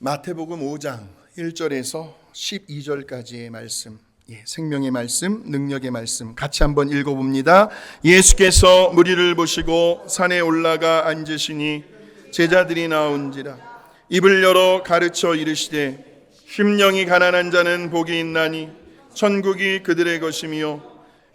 마태복음 5장 1절에서 12절까지의 말씀, 생명의 말씀, 능력의 말씀 같이 한번 읽어봅니다. 예수께서 무리를 보시고 산에 올라가 앉으시니 제자들이 나온지라. 입을 열어 가르쳐 이르시되 심령이 가난한 자는 복이 있나니 천국이 그들의 것이며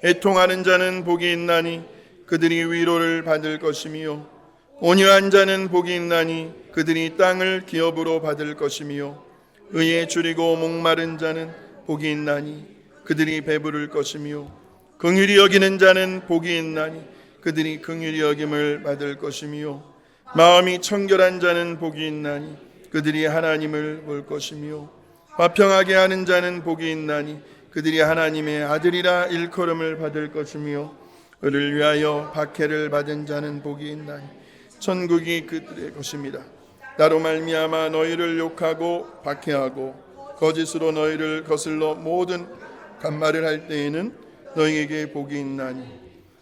애통하는 자는 복이 있나니 그들이 위로를 받을 것이며 온유한 자는 복이 있나니 그들이 땅을 기업으로 받을 것이며 의에 줄이고 목마른 자는 복이 있나니 그들이 배부를 것이며 긍휼히 여기는 자는 복이 있나니 그들이 긍휼히 여김을 받을 것이며 마음이 청결한 자는 복이 있나니 그들이 하나님을 볼 것이며 화평하게 하는 자는 복이 있나니 그들이 하나님의 아들이라 일컬음을 받을 것이며 그를 위하여 박해를 받은 자는 복이 있나니 천국이 그들의 것입니다. 나로 말미암아 너희를 욕하고 박해하고 거짓으로 너희를 거슬러 모든 간말을 할 때에는 너희에게 복이 있나니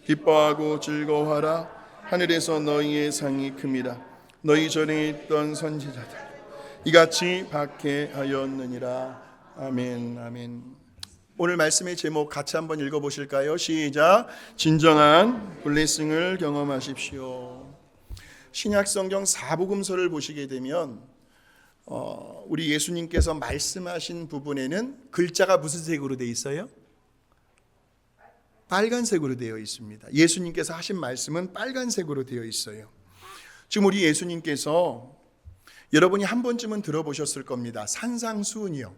기뻐하고 즐거워하라. 하늘에서 너희의 상이 큽니다. 너희 전에 있던 선지자들 이같이 박해하였느니라. 아멘. 아멘. 오늘 말씀의 제목 같이 한번 읽어보실까요? 시작. 진정한 블레싱을 경험하십시오. 신약성경 사복음서를 보시게 되면 우리 예수님께서 말씀하신 부분에는 글자가 무슨 색으로 되어 있어요? 빨간색으로 되어 있습니다. 예수님께서 하신 말씀은 빨간색으로 되어 있어요. 지금 우리 예수님께서 여러분이 한 번쯤은 들어보셨을 겁니다. 산상수훈이요.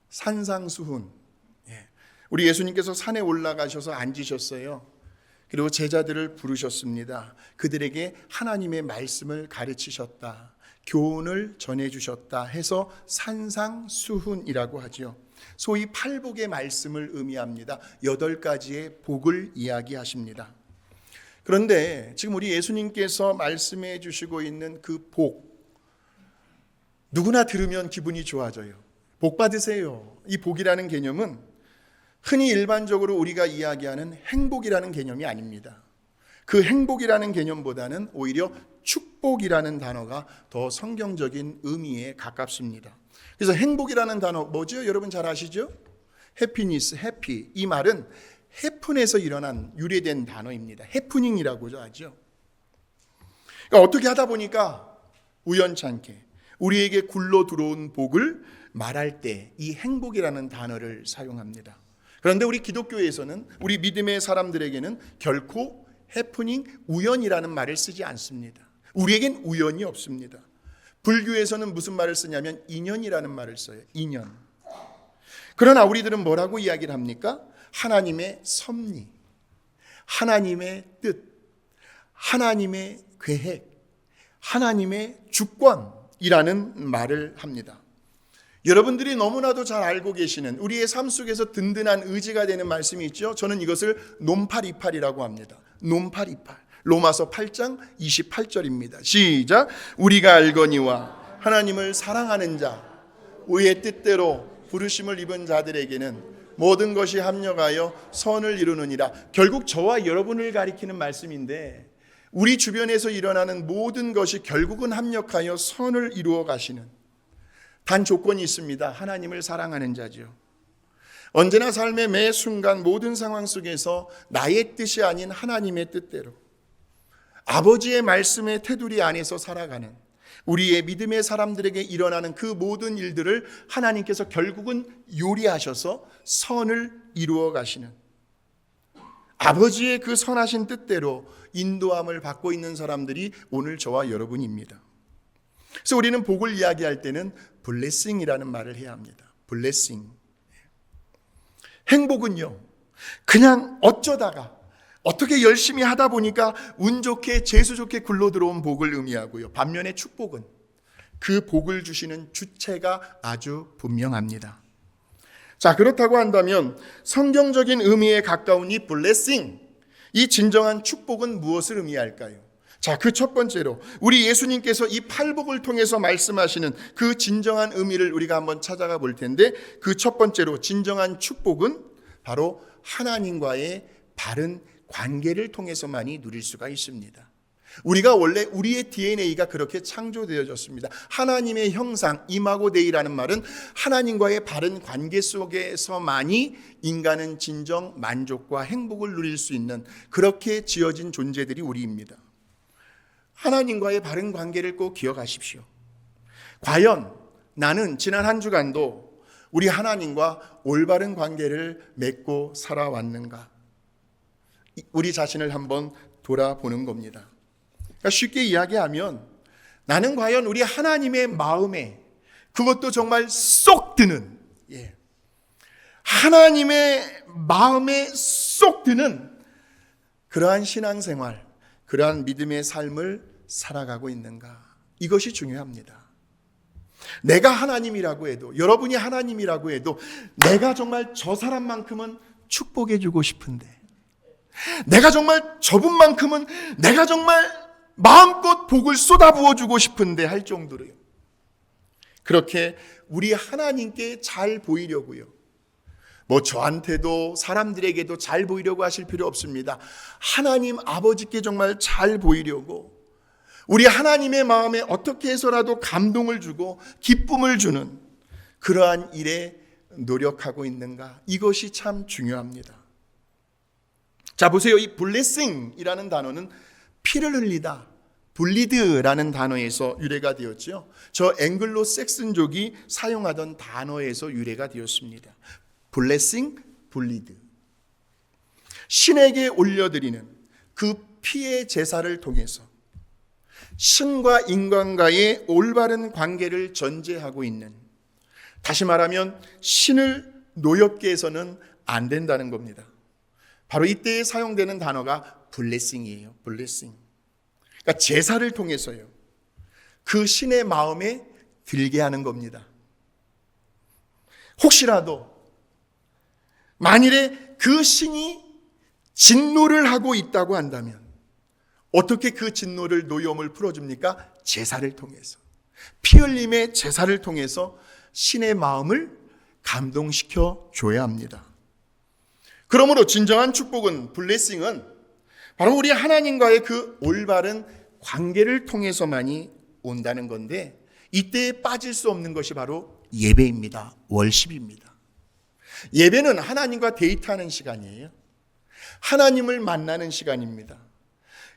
산상수훈. 우리 예수님께서 산에 올라가셔서 앉으셨어요. 그리고 제자들을 부르셨습니다. 그들에게 하나님의 말씀을 가르치셨다. 교훈을 전해주셨다 해서 산상수훈이라고 하죠. 소위 팔복의 말씀을 의미합니다. 8가지의 복을 이야기하십니다. 그런데 지금 우리 예수님께서 말씀해 주시고 있는 그 복, 누구나 들으면 기분이 좋아져요. 복 받으세요. 이 복이라는 개념은 흔히 일반적으로 우리가 이야기하는 행복이라는 개념이 아닙니다. 그 행복이라는 개념보다는 오히려 축복이라는 단어가 더 성경적인 의미에 가깝습니다. 그래서 행복이라는 단어 뭐죠? 여러분 잘 아시죠? 해피니스, 해피. 이 말은 해픈에서 일어난 유래된 단어입니다. 해프닝이라고 하죠. 그러니까 어떻게 하다 보니까 우연찮게 우리에게 굴러 들어온 복을 말할 때 이 행복이라는 단어를 사용합니다. 그런데 우리 기독교에서는 우리 믿음의 사람들에게는 결코 해프닝, 우연이라는 말을 쓰지 않습니다. 우리에겐 우연이 없습니다. 불교에서는 무슨 말을 쓰냐면 인연이라는 말을 써요. 인연. 그러나 우리들은 뭐라고 이야기를 합니까? 하나님의 섭리, 하나님의 뜻, 하나님의 계획, 하나님의 주권이라는 말을 합니다. 여러분들이 너무나도 잘 알고 계시는 우리의 삶 속에서 든든한 의지가 되는 말씀이 있죠. 저는 이것을 논팔이팔이라고 합니다. 논팔이팔. 로마서 8장 28절입니다. 시작. 우리가 알거니와 하나님을 사랑하는 자, 의의 뜻대로 부르심을 입은 자들에게는 모든 것이 합력하여 선을 이루느니라. 결국 저와 여러분을 가리키는 말씀인데 우리 주변에서 일어나는 모든 것이 결국은 합력하여 선을 이루어 가시는 단 조건이 있습니다. 하나님을 사랑하는 자죠. 언제나 삶의 매 순간 모든 상황 속에서 나의 뜻이 아닌 하나님의 뜻대로 아버지의 말씀의 테두리 안에서 살아가는 우리의 믿음의 사람들에게 일어나는 그 모든 일들을 하나님께서 결국은 요리하셔서 선을 이루어 가시는 아버지의 그 선하신 뜻대로 인도함을 받고 있는 사람들이 오늘 저와 여러분입니다. 그래서 우리는 복을 이야기할 때는 블레싱이라는 말을 해야 합니다. 블레싱. 행복은요, 그냥 어쩌다가 어떻게 열심히 하다 보니까 운 좋게 재수 좋게 굴러 들어온 복을 의미하고요. 반면에 축복은 그 복을 주시는 주체가 아주 분명합니다. 자, 그렇다고 한다면 성경적인 의미에 가까운 이 블레싱, 이 진정한 축복은 무엇을 의미할까요? 자, 그 첫 번째로 우리 예수님께서 이 팔복을 통해서 말씀하시는 그 진정한 의미를 우리가 한번 찾아가 볼 텐데 그 첫 번째로 진정한 축복은 바로 하나님과의 바른 관계를 통해서만이 누릴 수가 있습니다. 우리가 원래 우리의 DNA가 그렇게 창조되어졌습니다. 하나님의 형상, 이마고데이라는 말은 하나님과의 바른 관계 속에서만이 인간은 진정 만족과 행복을 누릴 수 있는 그렇게 지어진 존재들이 우리입니다. 하나님과의 바른 관계를 꼭 기억하십시오. 과연 나는 지난 한 주간도 우리 하나님과 올바른 관계를 맺고 살아왔는가? 우리 자신을 한번 돌아보는 겁니다. 그러니까 쉽게 이야기하면 나는 과연 우리 하나님의 마음에, 그것도 정말 쏙 드는, 하나님의 마음에 쏙 드는 그러한 신앙생활, 그러한 믿음의 삶을 살아가고 있는가? 이것이 중요합니다. 내가 하나님이라고 해도, 여러분이 하나님이라고 해도 내가 정말 저 사람만큼은 축복해 주고 싶은데, 내가 정말 저분만큼은 내가 정말 마음껏 복을 쏟아부어 주고 싶은데 할 정도로요. 그렇게 우리 하나님께 잘 보이려고요. 뭐 저한테도 사람들에게도 잘 보이려고 하실 필요 없습니다. 하나님 아버지께 정말 잘 보이려고 우리 하나님의 마음에 어떻게 해서라도 감동을 주고 기쁨을 주는 그러한 일에 노력하고 있는가? 이것이 참 중요합니다. 자, 보세요. 이 blessing이라는 단어는 피를 흘리다, 블리드라는 단어에서 유래가 되었죠. 저 앵글로 섹슨족이 사용하던 단어에서 유래가 되었습니다. blessing, bleed. 신에게 올려드리는 그 피의 제사를 통해서 신과 인간과의 올바른 관계를 전제하고 있는, 다시 말하면 신을 노엽게 해서는 안 된다는 겁니다. 바로 이때에 사용되는 단어가 블레싱이에요. 블레싱. 그러니까 제사를 통해서요, 그 신의 마음에 들게 하는 겁니다. 혹시라도 만일에 그 신이 진노를 하고 있다고 한다면 어떻게 그 진노를, 노여움을 풀어줍니까? 제사를 통해서, 피 흘림의 제사를 통해서 신의 마음을 감동시켜 줘야 합니다. 그러므로 진정한 축복은, 블레싱은 바로 우리 하나님과의 그 올바른 관계를 통해서만이 온다는 건데, 이때에 빠질 수 없는 것이 바로 예배입니다. 월십입니다. 예배는 하나님과 데이트하는 시간이에요. 하나님을 만나는 시간입니다.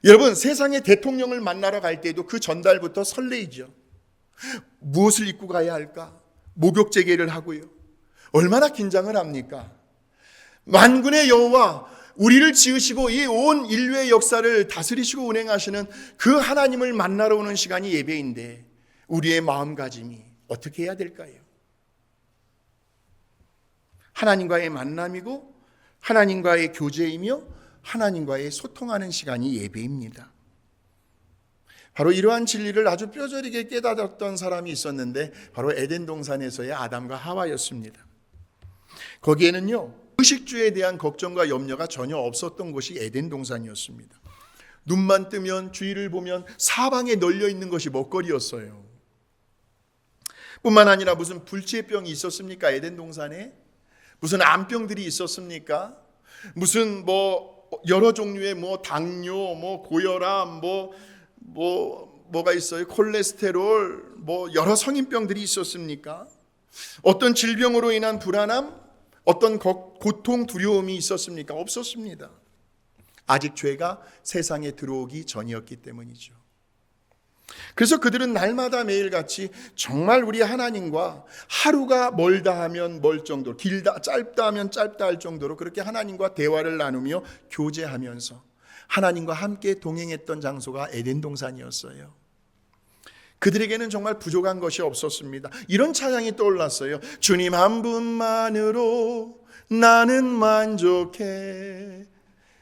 여러분, 세상의 대통령을 만나러 갈 때도 그 전달부터 설레이죠. 무엇을 입고 가야 할까? 목욕제계를 하고요. 얼마나 긴장을 합니까? 만군의 여호와, 우리를 지으시고 이 온 인류의 역사를 다스리시고 운행하시는 그 하나님을 만나러 오는 시간이 예배인데 우리의 마음가짐이 어떻게 해야 될까요? 하나님과의 만남이고 하나님과의 교제이며 하나님과의 소통하는 시간이 예배입니다. 바로 이러한 진리를 아주 뼈저리게 깨달았던 사람이 있었는데 바로 에덴 동산에서의 아담과 하와였습니다. 거기에는요, 의식주에 대한 걱정과 염려가 전혀 없었던 곳이 에덴 동산이었습니다. 눈만 뜨면, 주위를 보면 사방에 널려 있는 것이 먹거리였어요. 뿐만 아니라 무슨 불치병이 있었습니까? 에덴 동산에 무슨 암병들이 있었습니까? 무슨 여러 종류의 당뇨, 고혈압, 뭐가 있어요? 콜레스테롤, 여러 성인병들이 있었습니까? 어떤 질병으로 인한 불안함, 어떤 고통, 두려움이 있었습니까? 없었습니다. 아직 죄가 세상에 들어오기 전이었기 때문이죠. 그래서 그들은 날마다 매일같이 정말 우리 하나님과 하루가 멀다 하면 멀 정도로, 길다, 짧다 하면 짧다 할 정도로 그렇게 하나님과 대화를 나누며 교제하면서 하나님과 함께 동행했던 장소가 에덴 동산이었어요. 그들에게는 정말 부족한 것이 없었습니다. 이런 찬양이 떠올랐어요. 주님 한 분만으로 나는 만족해,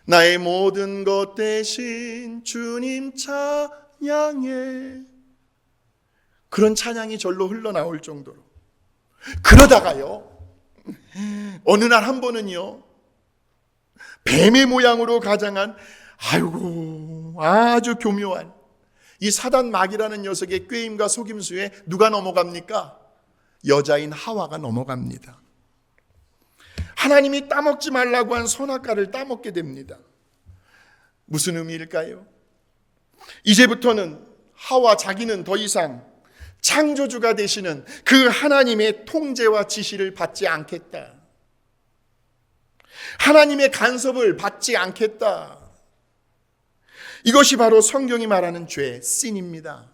나의 모든 것 대신 주님 찬양해. 그런 찬양이 절로 흘러나올 정도로. 그러다가요, 어느 날 한 번은요, 뱀의 모양으로 가장한 아주 교묘한 이 사단 마귀라는 녀석의 꾀임과 속임수에 누가 넘어갑니까? 여자인 하와가 넘어갑니다. 하나님이 따먹지 말라고 한 선악과를 따먹게 됩니다. 무슨 의미일까요? 이제부터는 하와 자기는 더 이상 창조주가 되시는 그 하나님의 통제와 지시를 받지 않겠다. 하나님의 간섭을 받지 않겠다. 이것이 바로 성경이 말하는 죄, sin입니다.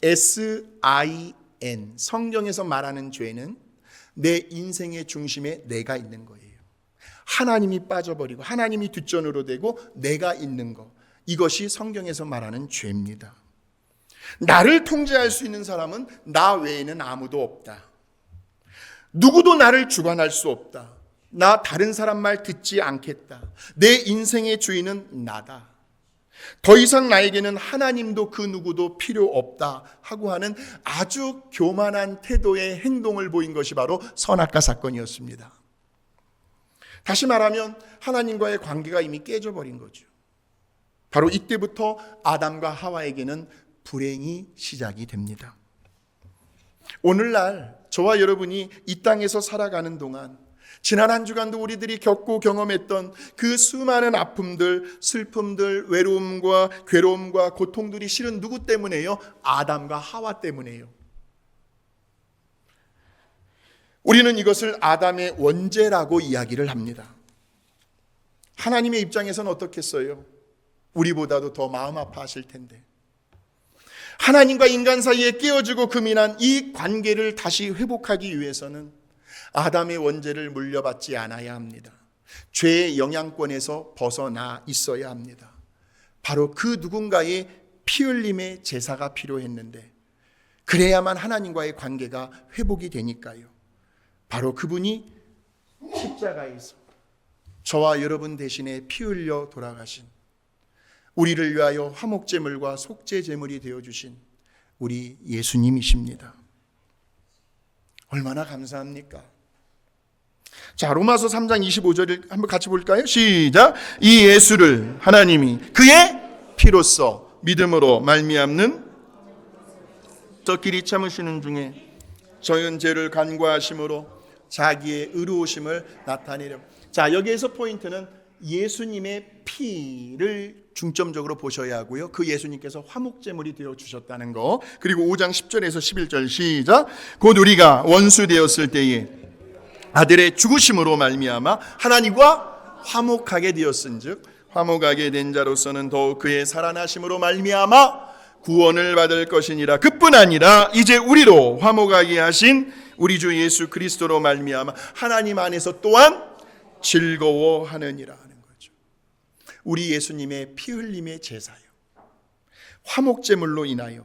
S-I-N. 성경에서 말하는 죄는 내 인생의 중심에 내가 있는 거예요. 하나님이 빠져버리고 하나님이 뒷전으로 되고 내가 있는 것. 이것이 성경에서 말하는 죄입니다. 나를 통제할 수 있는 사람은 나 외에는 아무도 없다. 누구도 나를 주관할 수 없다. 나 다른 사람 말 듣지 않겠다. 내 인생의 주인은 나다. 더 이상 나에게는 하나님도 그 누구도 필요 없다 하고 하는 아주 교만한 태도의 행동을 보인 것이 바로 선악과 사건이었습니다. 다시 말하면 하나님과의 관계가 이미 깨져버린 거죠. 바로 이때부터 아담과 하와에게는 불행이 시작이 됩니다. 오늘날 저와 여러분이 이 땅에서 살아가는 동안 지난 한 주간도 우리들이 겪고 경험했던 그 수많은 아픔들, 슬픔들, 외로움과 괴로움과 고통들이 실은 누구 때문에요? 아담과 하와 때문에요. 우리는 이것을 아담의 원죄라고 이야기를 합니다. 하나님의 입장에서는 어떻겠어요? 우리보다도 더 마음 아파하실 텐데. 하나님과 인간 사이에 깨어지고 금인한 이 관계를 다시 회복하기 위해서는 아담의 원죄를 물려받지 않아야 합니다. 죄의 영향권에서 벗어나 있어야 합니다. 바로 그 누군가의 피 흘림의 제사가 필요했는데 그래야만 하나님과의 관계가 회복이 되니까요. 바로 그분이 십자가에서 저와 여러분 대신에 피 흘려 돌아가신, 우리를 위하여 화목제물과 속죄제물이 되어주신 우리 예수님이십니다. 얼마나 감사합니까? 자, 로마서 3장 25절을 한번 같이 볼까요? 시작. 이 예수를 하나님이 그의 피로써 믿음으로 말미암는 저끼리 참으시는 중에 저희 죄를 간과하심으로 자기의 의로우심을 나타내려. 자, 여기에서 포인트는 예수님의 피를 중점적으로 보셔야 하고요. 그 예수님께서 화목제물이 되어 주셨다는 거. 그리고 5장 10절에서 11절 시작. 곧 우리가 원수 되었을 때에 아들의 죽으심으로 말미암아 하나님과 화목하게 되었은즉 화목하게 된 자로서는 더욱 그의 살아나심으로 말미암아 구원을 받을 것이니라. 그뿐 아니라 이제 우리로 화목하게 하신 우리 주 예수 그리스도로 말미암아 하나님 안에서 또한 즐거워하느니라 하는 거죠. 우리 예수님의 피 흘림의 제사요, 화목제물로 인하여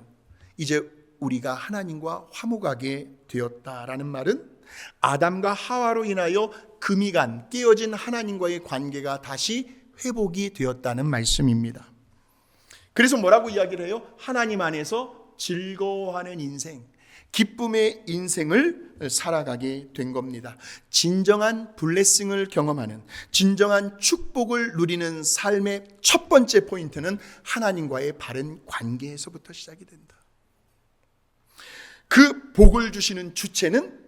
이제 우리가 하나님과 화목하게 되었다라는 말은 아담과 하와로 인하여 금이 간 깨어진 하나님과의 관계가 다시 회복이 되었다는 말씀입니다. 그래서 뭐라고 이야기를 해요? 하나님 안에서 즐거워하는 인생, 기쁨의 인생을 살아가게 된 겁니다. 진정한 블레싱을 경험하는, 진정한 축복을 누리는 삶의 첫 번째 포인트는 하나님과의 바른 관계에서부터 시작이 된다. 그 복을 주시는 주체는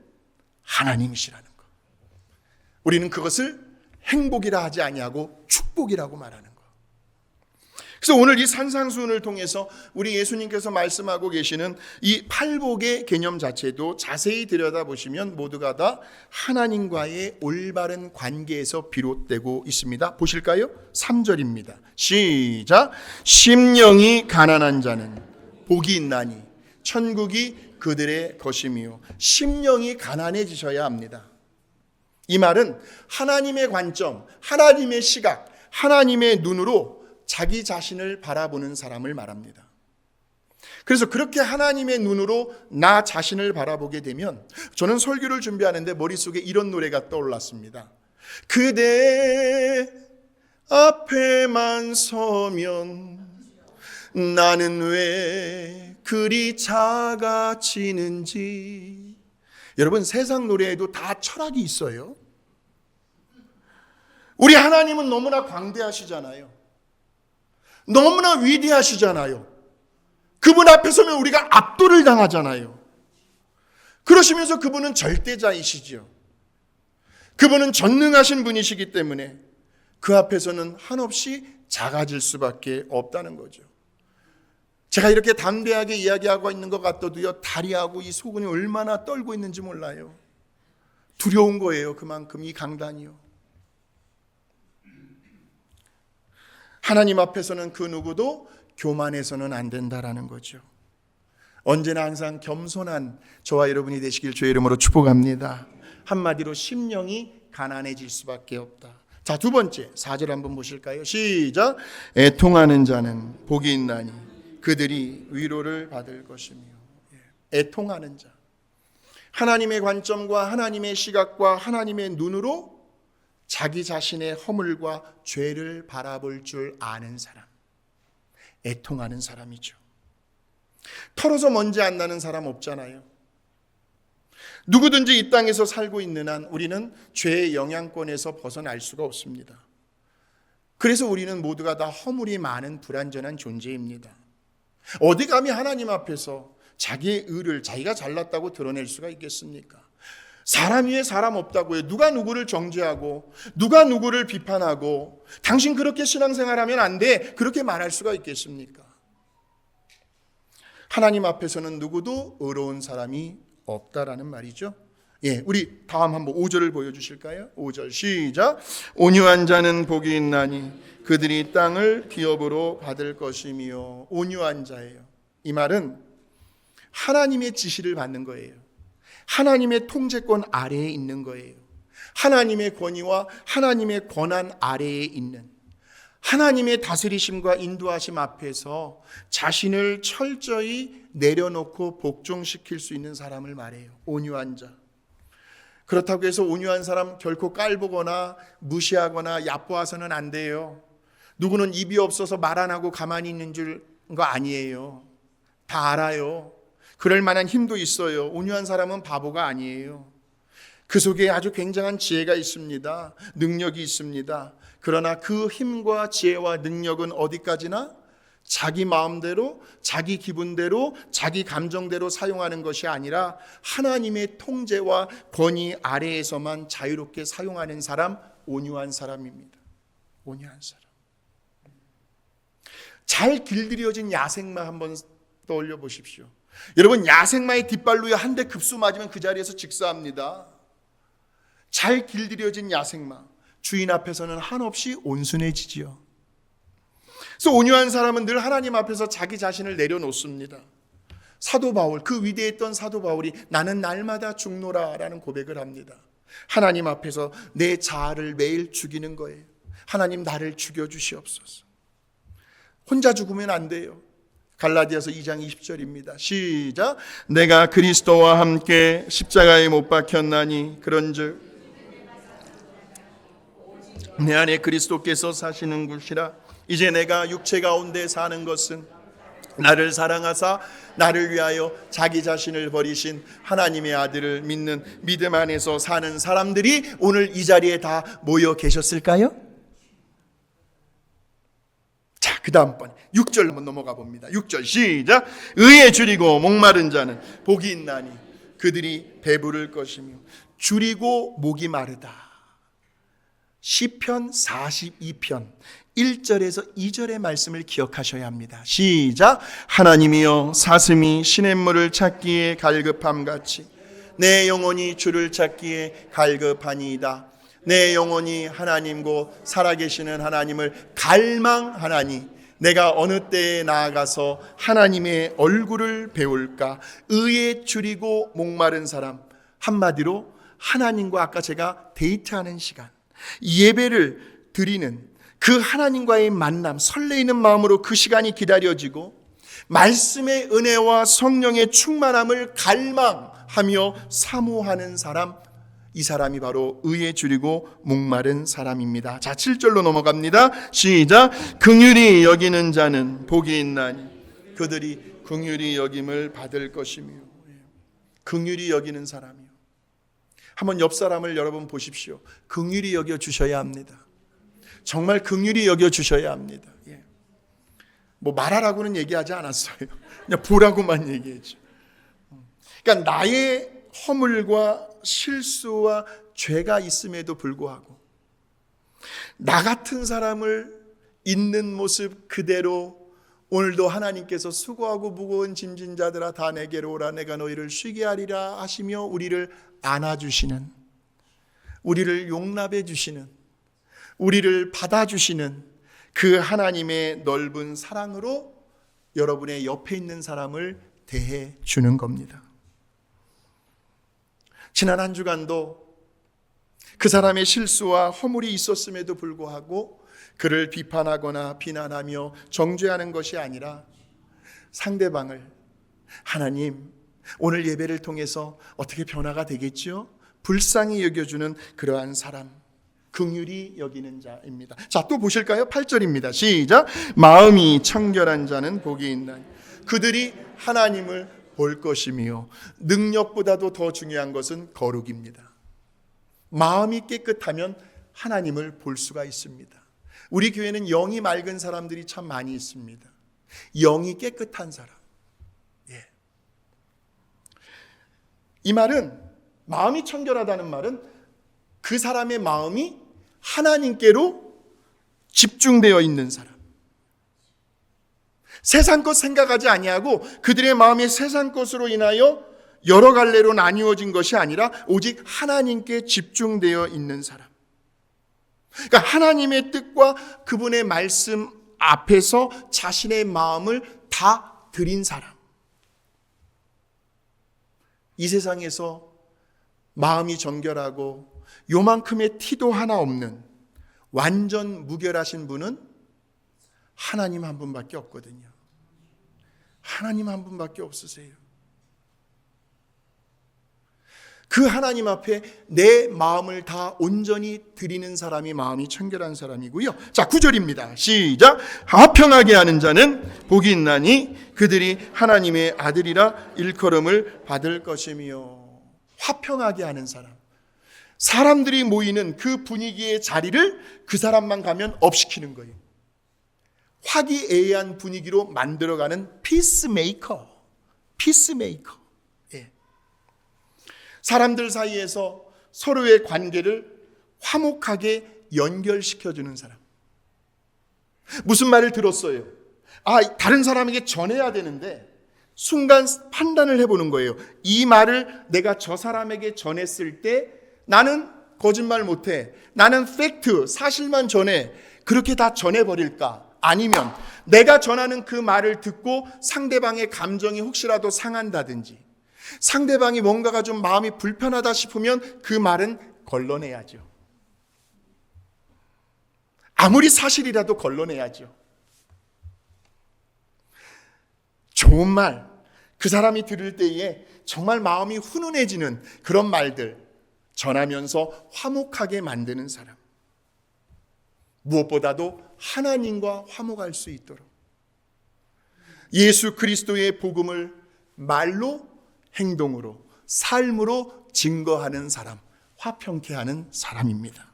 하나님이시라는 것. 우리는 그것을 행복이라 하지 아니하고 축복이라고 말하는 것. 그래서 오늘 이 산상수훈을 통해서 우리 예수님께서 말씀하고 계시는 이 팔복의 개념 자체도 자세히 들여다보시면 모두가 다 하나님과의 올바른 관계에서 비롯되고 있습니다. 보실까요? 3절입니다. 시작. 심령이 가난한 자는 복이 있나니 천국이 그들의 것이며. 심령이 가난해지셔야 합니다. 이 말은 하나님의 관점, 하나님의 시각, 하나님의 눈으로 자기 자신을 바라보는 사람을 말합니다. 그래서 그렇게 하나님의 눈으로 나 자신을 바라보게 되면, 저는 설교를 준비하는데 머릿속에 이런 노래가 떠올랐습니다. 그대 앞에만 서면 나는 왜 그리 작아지는지. 여러분, 세상 노래에도 다 철학이 있어요. 우리 하나님은 너무나 광대하시잖아요. 너무나 위대하시잖아요. 그분 앞에 서면 우리가 압도를 당하잖아요. 그러시면서 그분은 절대자이시죠. 그분은 전능하신 분이시기 때문에 그 앞에서는 한없이 작아질 수밖에 없다는 거죠. 제가 이렇게 담대하게 이야기하고 있는 것 같아도요, 다리하고 이 속은이 얼마나 떨고 있는지 몰라요. 두려운 거예요. 그만큼 이 강단이요. 하나님 앞에서는 그 누구도 교만해서는 안 된다라는 거죠. 언제나 항상 겸손한 저와 여러분이 되시길 주의 이름으로 축복합니다. 한마디로 심령이 가난해질 수밖에 없다. 자, 두 번째 4절 한번 보실까요? 시작. 애통하는 자는 복이 있나니 그들이 위로를 받을 것이며. 애통하는 자, 하나님의 관점과 하나님의 시각과 하나님의 눈으로 자기 자신의 허물과 죄를 바라볼 줄 아는 사람, 애통하는 사람이죠. 털어서 먼지 안 나는 사람 없잖아요. 누구든지 이 땅에서 살고 있는 한 우리는 죄의 영향권에서 벗어날 수가 없습니다. 그래서 우리는 모두가 다 허물이 많은 불완전한 존재입니다. 어디 감히 하나님 앞에서 자기의 의를 자기가 잘났다고 드러낼 수가 있겠습니까? 사람 위에 사람 없다고요. 누가 누구를 정죄하고 누가 누구를 비판하고 당신 그렇게 신앙생활하면 안 돼, 그렇게 말할 수가 있겠습니까? 하나님 앞에서는 누구도 의로운 사람이 없다라는 말이죠. 우리 다음 한번 5절을 보여주실까요? 5절 시작. 온유한 자는 복이 있나니 그들이 땅을 기업으로 받을 것이며. 온유한 자예요. 이 말은 하나님의 지시를 받는 거예요. 하나님의 통제권 아래에 있는 거예요. 하나님의 권위와 하나님의 권한 아래에 있는, 하나님의 다스리심과 인도하심 앞에서 자신을 철저히 내려놓고 복종시킬 수 있는 사람을 말해요. 온유한 자. 그렇다고 해서 온유한 사람 결코 깔보거나 무시하거나 얕보아서는 안 돼요. 누구는 입이 없어서 말 안 하고 가만히 있는 줄 거 아니에요. 다 알아요. 그럴 만한 힘도 있어요. 온유한 사람은 바보가 아니에요. 그 속에 아주 굉장한 지혜가 있습니다. 능력이 있습니다. 그러나 그 힘과 지혜와 능력은 어디까지나 자기 마음대로, 자기 기분대로, 자기 감정대로 사용하는 것이 아니라 하나님의 통제와 권위 아래에서만 자유롭게 사용하는 사람, 온유한 사람입니다. 온유한 사람. 잘 길들여진 야생마 한번 떠올려 보십시오. 여러분, 야생마의 뒷발로 한 대 급수 맞으면 그 자리에서 직사합니다. 잘 길들여진 야생마, 주인 앞에서는 한없이 온순해지지요. 그래서 온유한 사람은 늘 하나님 앞에서 자기 자신을 내려놓습니다. 사도 바울, 그 위대했던 사도 바울이 나는 날마다 죽노라 라는 고백을 합니다. 하나님 앞에서 내 자아를 매일 죽이는 거예요. 하나님, 나를 죽여주시옵소서. 혼자 죽으면 안 돼요. 갈라디아서 2장 20절입니다. 시작. 내가 그리스도와 함께 십자가에 못 박혔나니 그런즉 내 안에 그리스도께서 사시는 것이라. 이제 내가 육체 가운데 사는 것은 나를 사랑하사 나를 위하여 자기 자신을 버리신 하나님의 아들을 믿는 믿음 안에서 사는 사람들이 오늘 이 자리에 다 모여 계셨을까요? 자, 그 다음번 6절 한번 넘어가 봅니다. 6절 시작. 의에 줄이고 목마른 자는 복이 있나니 그들이 배부를 것이며. 줄이고 목이 마르다. 시편 42편 1절에서 2절의 말씀을 기억하셔야 합니다. 시작. 하나님이여 사슴이 시냇물을 찾기에 갈급함같이 내 영혼이 주를 찾기에 갈급하니이다. 내 영혼이 하나님 곧 살아계시는 하나님을 갈망하나니 내가 어느 때에 나아가서 하나님의 얼굴을 배울까. 의에 줄이고 목마른 사람, 한마디로 하나님과 아까 제가 데이트하는 시간, 예배를 드리는 그 하나님과의 만남, 설레이는 마음으로 그 시간이 기다려지고 말씀의 은혜와 성령의 충만함을 갈망하며 사모하는 사람, 이 사람이 바로 의에 줄이고 목마른 사람입니다. 자, 7절로 넘어갑니다. 시작. 긍휼히 여기는 자는 복이 있나니 그들이 긍휼히 여김을 받을 것이며. 긍휼히 여기는 사람이요. 한번 옆 사람을 여러분 보십시오. 긍휼히 여겨 주셔야 합니다. 정말 긍휼히 여겨 주셔야 합니다. 뭐 말하라고는 얘기하지 않았어요. 그냥 보라고만 얘기했죠. 그러니까 나의 허물과 실수와 죄가 있음에도 불구하고 나 같은 사람을 있는 모습 그대로 오늘도 하나님께서 수고하고 무거운 짐진 자들아 다 내게로 오라 내가 너희를 쉬게 하리라 하시며 우리를 안아주시는, 우리를 용납해 주시는, 우리를 받아주시는 그 하나님의 넓은 사랑으로 여러분의 옆에 있는 사람을 대해 주는 겁니다. 지난 한 주간도 그 사람의 실수와 허물이 있었음에도 불구하고 그를 비판하거나 비난하며 정죄하는 것이 아니라 상대방을 하나님 오늘 예배를 통해서 어떻게 변화가 되겠죠? 불쌍히 여겨주는 그러한 사람, 긍휼히 여기는 자입니다. 자, 또 보실까요? 8절입니다. 시작. 마음이 청결한 자는 복이 있나니 그들이 하나님을 볼 것이며, 능력보다도 더 중요한 것은 거룩입니다. 마음이 깨끗하면 하나님을 볼 수가 있습니다. 우리 교회는 영이 맑은 사람들이 참 많이 있습니다. 영이 깨끗한 사람. 예. 이 말은, 마음이 청결하다는 말은 그 사람의 마음이 하나님께로 집중되어 있는 사람. 세상 것 생각하지 아니하고 그들의 마음이 세상 것으로 인하여 여러 갈래로 나뉘어진 것이 아니라 오직 하나님께 집중되어 있는 사람. 그러니까 하나님의 뜻과 그분의 말씀 앞에서 자신의 마음을 다 드린 사람. 이 세상에서 마음이 정결하고 요만큼의 티도 하나 없는 완전 무결하신 분은 하나님 한 분밖에 없거든요. 하나님 한 분밖에 없으세요. 그 하나님 앞에 내 마음을 다 온전히 드리는 사람이 마음이 청결한 사람이고요. 자, 9절입니다. 시작. 화평하게 하는 자는 복이 있나니 그들이 하나님의 아들이라 일컬음을 받을 것이며. 화평하게 하는 사람. 사람들이 모이는 그 분위기의 자리를 그 사람만 가면 업시키는 거예요. 화기애애한 분위기로 만들어가는 피스메이커. 피스메이커. 예. 사람들 사이에서 서로의 관계를 화목하게 연결시켜주는 사람. 무슨 말을 들었어요? 다른 사람에게 전해야 되는데 순간 판단을 해보는 거예요. 이 말을 내가 저 사람에게 전했을 때 나는 거짓말 못해. 나는 팩트, 사실만 전해. 그렇게 다 전해버릴까? 아니면 내가 전하는 그 말을 듣고 상대방의 감정이 혹시라도 상한다든지 상대방이 뭔가가 좀 마음이 불편하다 싶으면 그 말은 걸러내야죠. 아무리 사실이라도 걸러내야죠. 좋은 말, 그 사람이 들을 때에 정말 마음이 훈훈해지는 그런 말들 전하면서 화목하게 만드는 사람. 무엇보다도 하나님과 화목할 수 있도록 예수 그리스도의 복음을 말로, 행동으로, 삶으로 증거하는 사람, 화평케 하는 사람입니다.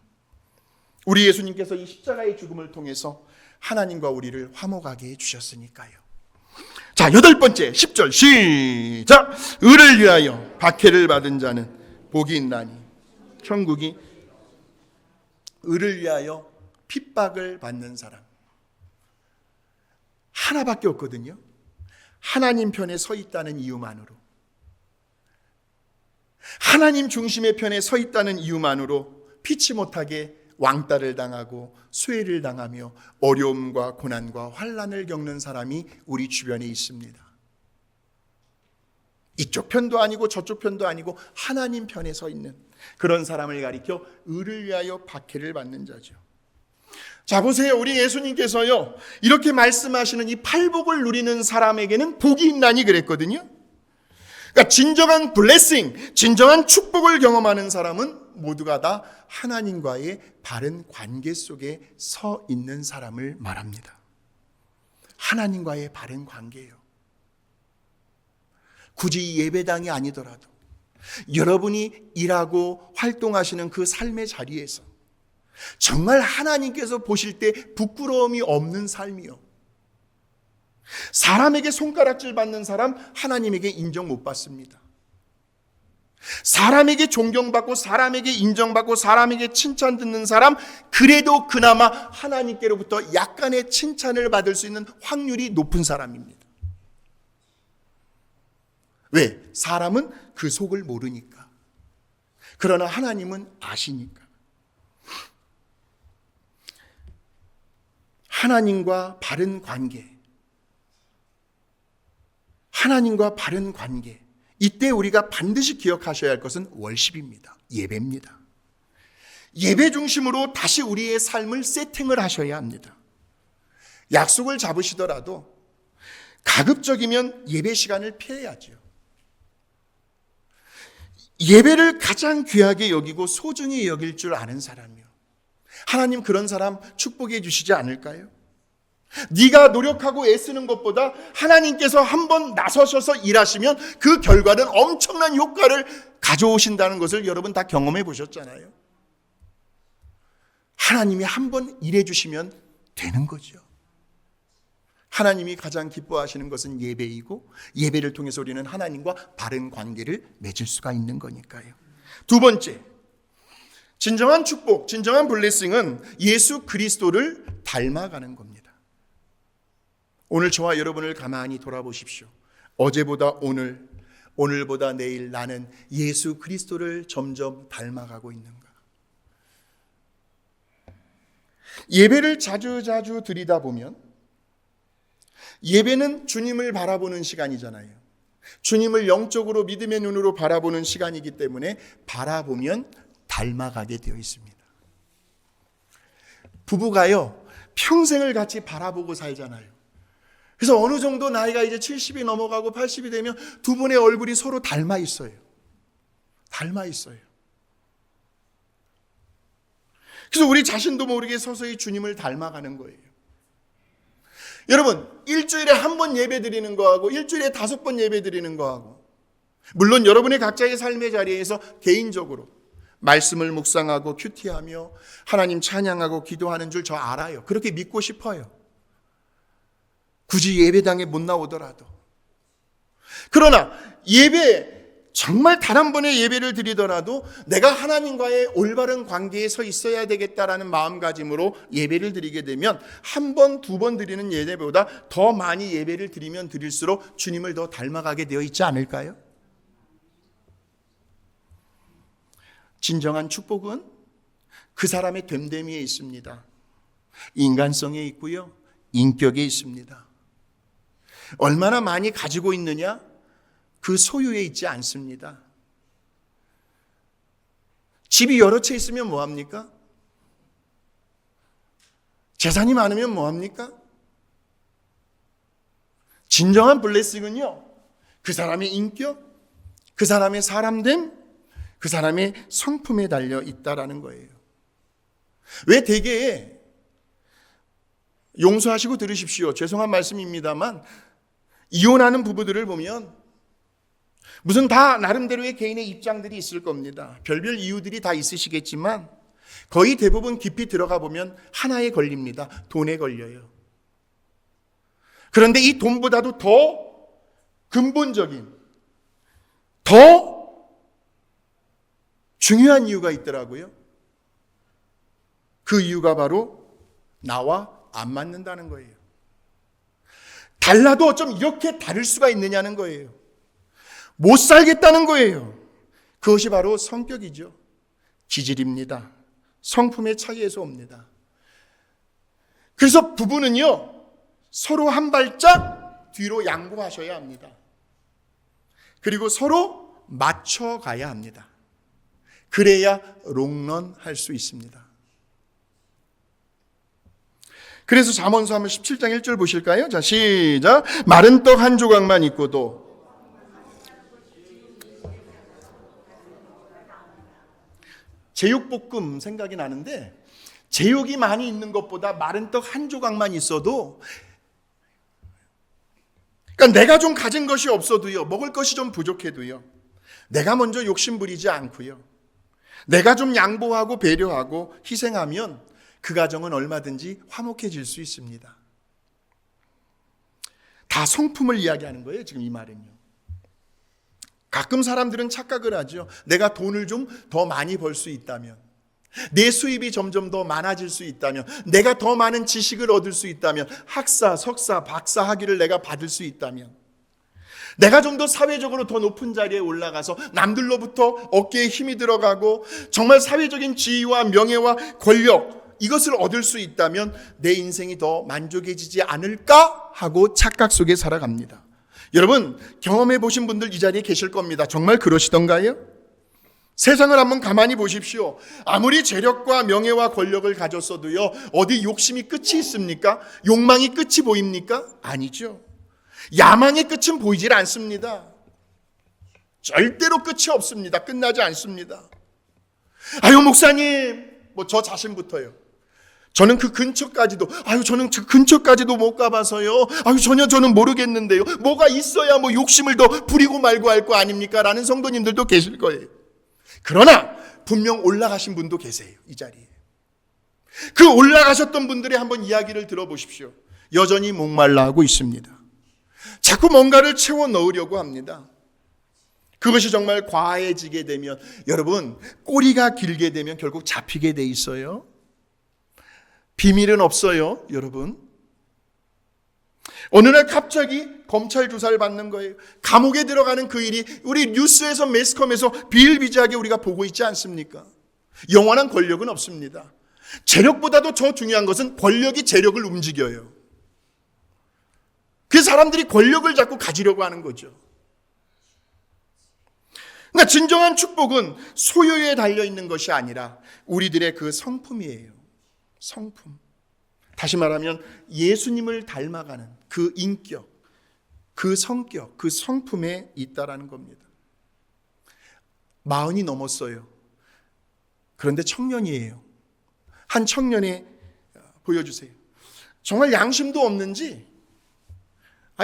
우리 예수님께서 이 십자가의 죽음을 통해서 하나님과 우리를 화목하게 해주셨으니까요. 자, 8번째 10절 시작. 의를 위하여 박해를 받은 자는 복이 있나니 천국이. 의를 위하여 핍박을 받는 사람 하나밖에 없거든요. 하나님 편에 서 있다는 이유만으로, 하나님 중심의 편에 서 있다는 이유만으로 피치 못하게 왕따를 당하고 수혜를 당하며 어려움과 고난과 환난을 겪는 사람이 우리 주변에 있습니다. 이쪽 편도 아니고 저쪽 편도 아니고 하나님 편에 서 있는 그런 사람을 가리켜 의를 위하여 박해를 받는 자죠. 자, 보세요. 우리 예수님께서요, 이렇게 말씀하시는 이 팔복을 누리는 사람에게는 복이 있나니 그랬거든요. 그러니까 진정한 블레싱, 진정한 축복을 경험하는 사람은 모두가 다 하나님과의 바른 관계 속에 서 있는 사람을 말합니다. 하나님과의 바른 관계예요. 굳이 예배당이 아니더라도 여러분이 일하고 활동하시는 그 삶의 자리에서 정말 하나님께서 보실 때 부끄러움이 없는 삶이요. 사람에게 손가락질 받는 사람 하나님에게 인정 못 받습니다. 사람에게 존경받고 사람에게 인정받고 사람에게 칭찬 듣는 사람, 그래도 그나마 하나님께로부터 약간의 칭찬을 받을 수 있는 확률이 높은 사람입니다. 왜? 사람은 그 속을 모르니까. 그러나 하나님은 아시니까. 하나님과 바른 관계. 하나님과 바른 관계. 이때 우리가 반드시 기억하셔야 할 것은 월십입니다. 예배입니다. 예배 중심으로 다시 우리의 삶을 세팅을 하셔야 합니다. 약속을 잡으시더라도 가급적이면 예배 시간을 피해야죠. 예배를 가장 귀하게 여기고 소중히 여길 줄 아는 사람이요. 하나님 그런 사람 축복해 주시지 않을까요? 네가 노력하고 애쓰는 것보다 하나님께서 한번 나서셔서 일하시면 그 결과는 엄청난 효과를 가져오신다는 것을 여러분 다 경험해 보셨잖아요. 하나님이 한번 일해 주시면 되는 거죠. 하나님이 가장 기뻐하시는 것은 예배이고 예배를 통해서 우리는 하나님과 바른 관계를 맺을 수가 있는 거니까요. 두 번째, 진정한 축복, 진정한 블레싱은 예수 그리스도를 닮아가는 겁니다. 오늘 저와 여러분을 가만히 돌아보십시오. 어제보다 오늘, 오늘보다 내일 나는 예수 그리스도를 점점 닮아가고 있는가? 예배를 자주 드리다 보면 예배는 주님을 바라보는 시간이잖아요. 주님을 영적으로 믿음의 눈으로 바라보는 시간이기 때문에 바라보면 닮아가게 되어 있습니다. 부부가요, 평생을 같이 바라보고 살잖아요. 그래서 어느 정도 나이가 이제 70이 넘어가고 80이 되면 두 분의 얼굴이 서로 닮아 있어요. 닮아 있어요. 그래서 우리 자신도 모르게 서서히 주님을 닮아가는 거예요. 여러분, 일주일에 한 번 예배 드리는 거하고 일주일에 5번 예배 드리는 거하고, 물론 여러분의 각자의 삶의 자리에서 개인적으로 말씀을 묵상하고 큐티하며 하나님 찬양하고 기도하는 줄 저 알아요. 그렇게 믿고 싶어요. 굳이 예배당에 못 나오더라도. 그러나 예배, 정말 단 한 번의 예배를 드리더라도 내가 하나님과의 올바른 관계에 서 있어야 되겠다라는 마음가짐으로 예배를 드리게 되면 한 번, 2번 드리는 예배보다 더 많이 예배를 드리면 드릴수록 주님을 더 닮아가게 되어 있지 않을까요? 진정한 축복은 그 사람의 됨됨이에 있습니다. 인간성에 있고요, 인격에 있습니다. 얼마나 많이 가지고 있느냐? 그 소유에 있지 않습니다. 집이 여러 채 있으면 뭐합니까? 재산이 많으면 뭐합니까? 진정한 블레싱은요, 그 사람의 인격, 그 사람의 사람됨, 그 사람의 성품에 달려 있다라는 거예요. 왜 대개, 용서하시고 들으십시오. 죄송한 말씀입니다만 이혼하는 부부들을 보면 무슨 다 나름대로의 개인의 입장들이 있을 겁니다. 별별 이유들이 다 있으시겠지만 거의 대부분 깊이 들어가 보면 하나에 걸립니다. 돈에 걸려요. 그런데 이 돈보다도 더 근본적인, 더 중요한 이유가 있더라고요. 그 이유가 바로 나와 안 맞는다는 거예요. 달라도 어쩜 이렇게 다를 수가 있느냐는 거예요. 못 살겠다는 거예요. 그것이 바로 성격이죠. 기질입니다. 성품의 차이에서 옵니다. 그래서 부부는요, 서로 한 발짝 뒤로 양보하셔야 합니다. 그리고 서로 맞춰가야 합니다. 그래야 롱런할 수 있습니다. 그래서 잠언서 한번 17장 1절 보실까요? 자, 시작. 마른 떡 한 조각만 있고도 제육볶음 생각이 나는데, 제육이 많이 있는 것보다 마른 떡 한 조각만 있어도, 그러니까 내가 좀 가진 것이 없어도요, 먹을 것이 좀 부족해도요, 내가 먼저 욕심 부리지 않고요, 내가 좀 양보하고 배려하고 희생하면 그 가정은 얼마든지 화목해질 수 있습니다. 다 성품을 이야기하는 거예요, 지금 이 말은요. 가끔 사람들은 착각을 하죠. 내가 돈을 좀 더 많이 벌 수 있다면, 내 수입이 점점 더 많아질 수 있다면, 내가 더 많은 지식을 얻을 수 있다면, 학사, 석사, 박사 학위를 내가 받을 수 있다면, 내가 좀 더 사회적으로 더 높은 자리에 올라가서 남들로부터 어깨에 힘이 들어가고 정말 사회적인 지위와 명예와 권력, 이것을 얻을 수 있다면 내 인생이 더 만족해지지 않을까 하고 착각 속에 살아갑니다. 여러분, 경험해 보신 분들 이 자리에 계실 겁니다. 정말 그러시던가요? 세상을 한번 가만히 보십시오. 아무리 재력과 명예와 권력을 가졌어도요, 어디 욕심이 끝이 있습니까? 욕망이 끝이 보입니까? 아니죠. 야망의 끝은 보이질 않습니다. 절대로 끝이 없습니다. 끝나지 않습니다. 아유, 목사님, 저 자신부터요. 저는 그 근처까지도, 저는 그 근처까지도 못 가봐서요. 전혀 저는 모르겠는데요. 뭐가 있어야 욕심을 더 부리고 말고 할 거 아닙니까? 라는 성도님들도 계실 거예요. 그러나 분명 올라가신 분도 계세요. 이 자리에. 그 올라가셨던 분들의 한번 이야기를 들어보십시오. 여전히 목말라 하고 있습니다. 자꾸 뭔가를 채워 넣으려고 합니다. 그것이 정말 과해지게 되면, 여러분, 꼬리가 길게 되면 결국 잡히게 돼 있어요. 비밀은 없어요, 여러분. 어느 날 갑자기 검찰 조사를 받는 거예요. 감옥에 들어가는 그 일이 우리 뉴스에서, 매스컴에서 비일비재하게 우리가 보고 있지 않습니까? 영원한 권력은 없습니다. 재력보다도 더 중요한 것은 권력이 재력을 움직여요. 그 사람들이 권력을 자꾸 가지려고 하는 거죠. 그러니까 진정한 축복은 소유에 달려있는 것이 아니라 우리들의 그 성품이에요. 성품. 다시 말하면 예수님을 닮아가는 그 인격, 그 성격, 그 성품에 있다라는 겁니다. 40이 넘었어요. 그런데 청년이에요. 한 청년이 보여주세요. 정말 양심도 없는지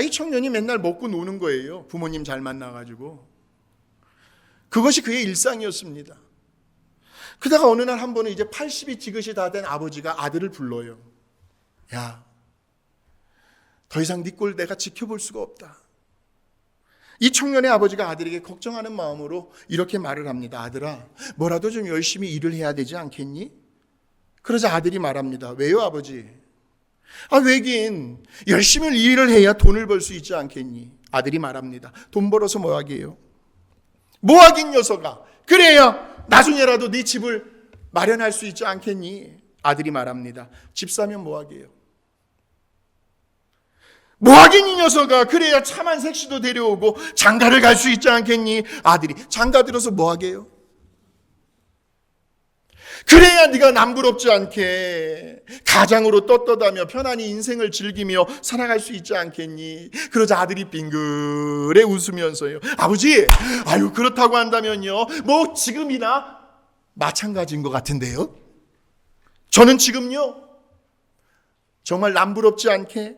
이 청년이 맨날 먹고 노는 거예요. 부모님 잘 만나가지고. 그것이 그의 일상이었습니다. 그러다가 어느 날 한 번은 이제 80이 지긋이 다 된 아버지가 아들을 불러요. 야, 더 이상 네 꼴 내가 지켜볼 수가 없다. 이 청년의 아버지가 아들에게 걱정하는 마음으로 이렇게 말을 합니다. 아들아, 뭐라도 좀 열심히 일을 해야 되지 않겠니? 그러자 아들이 말합니다. 왜요, 아버지? 왜긴 열심히 일을 해야 돈을 벌 수 있지 않겠니? 아들이 말합니다. 돈 벌어서 뭐 하게요? 뭐 하긴 녀석아. 그래야 나중에라도 네 집을 마련할 수 있지 않겠니? 아들이 말합니다. 집 사면 뭐 하게요? 뭐 하긴 이 녀석아. 그래야 참한 색시도 데려오고 장가를 갈 수 있지 않겠니? 아들이 장가 들어서 뭐 하게요? 그래야 네가 남부럽지 않게 가장으로 떳떳하며 편안히 인생을 즐기며 살아갈 수 있지 않겠니? 그러자 아들이 빙그레 웃으면서요. 아버지, 그렇다고 한다면요. 지금이나 마찬가지인 것 같은데요. 저는 지금요. 정말 남부럽지 않게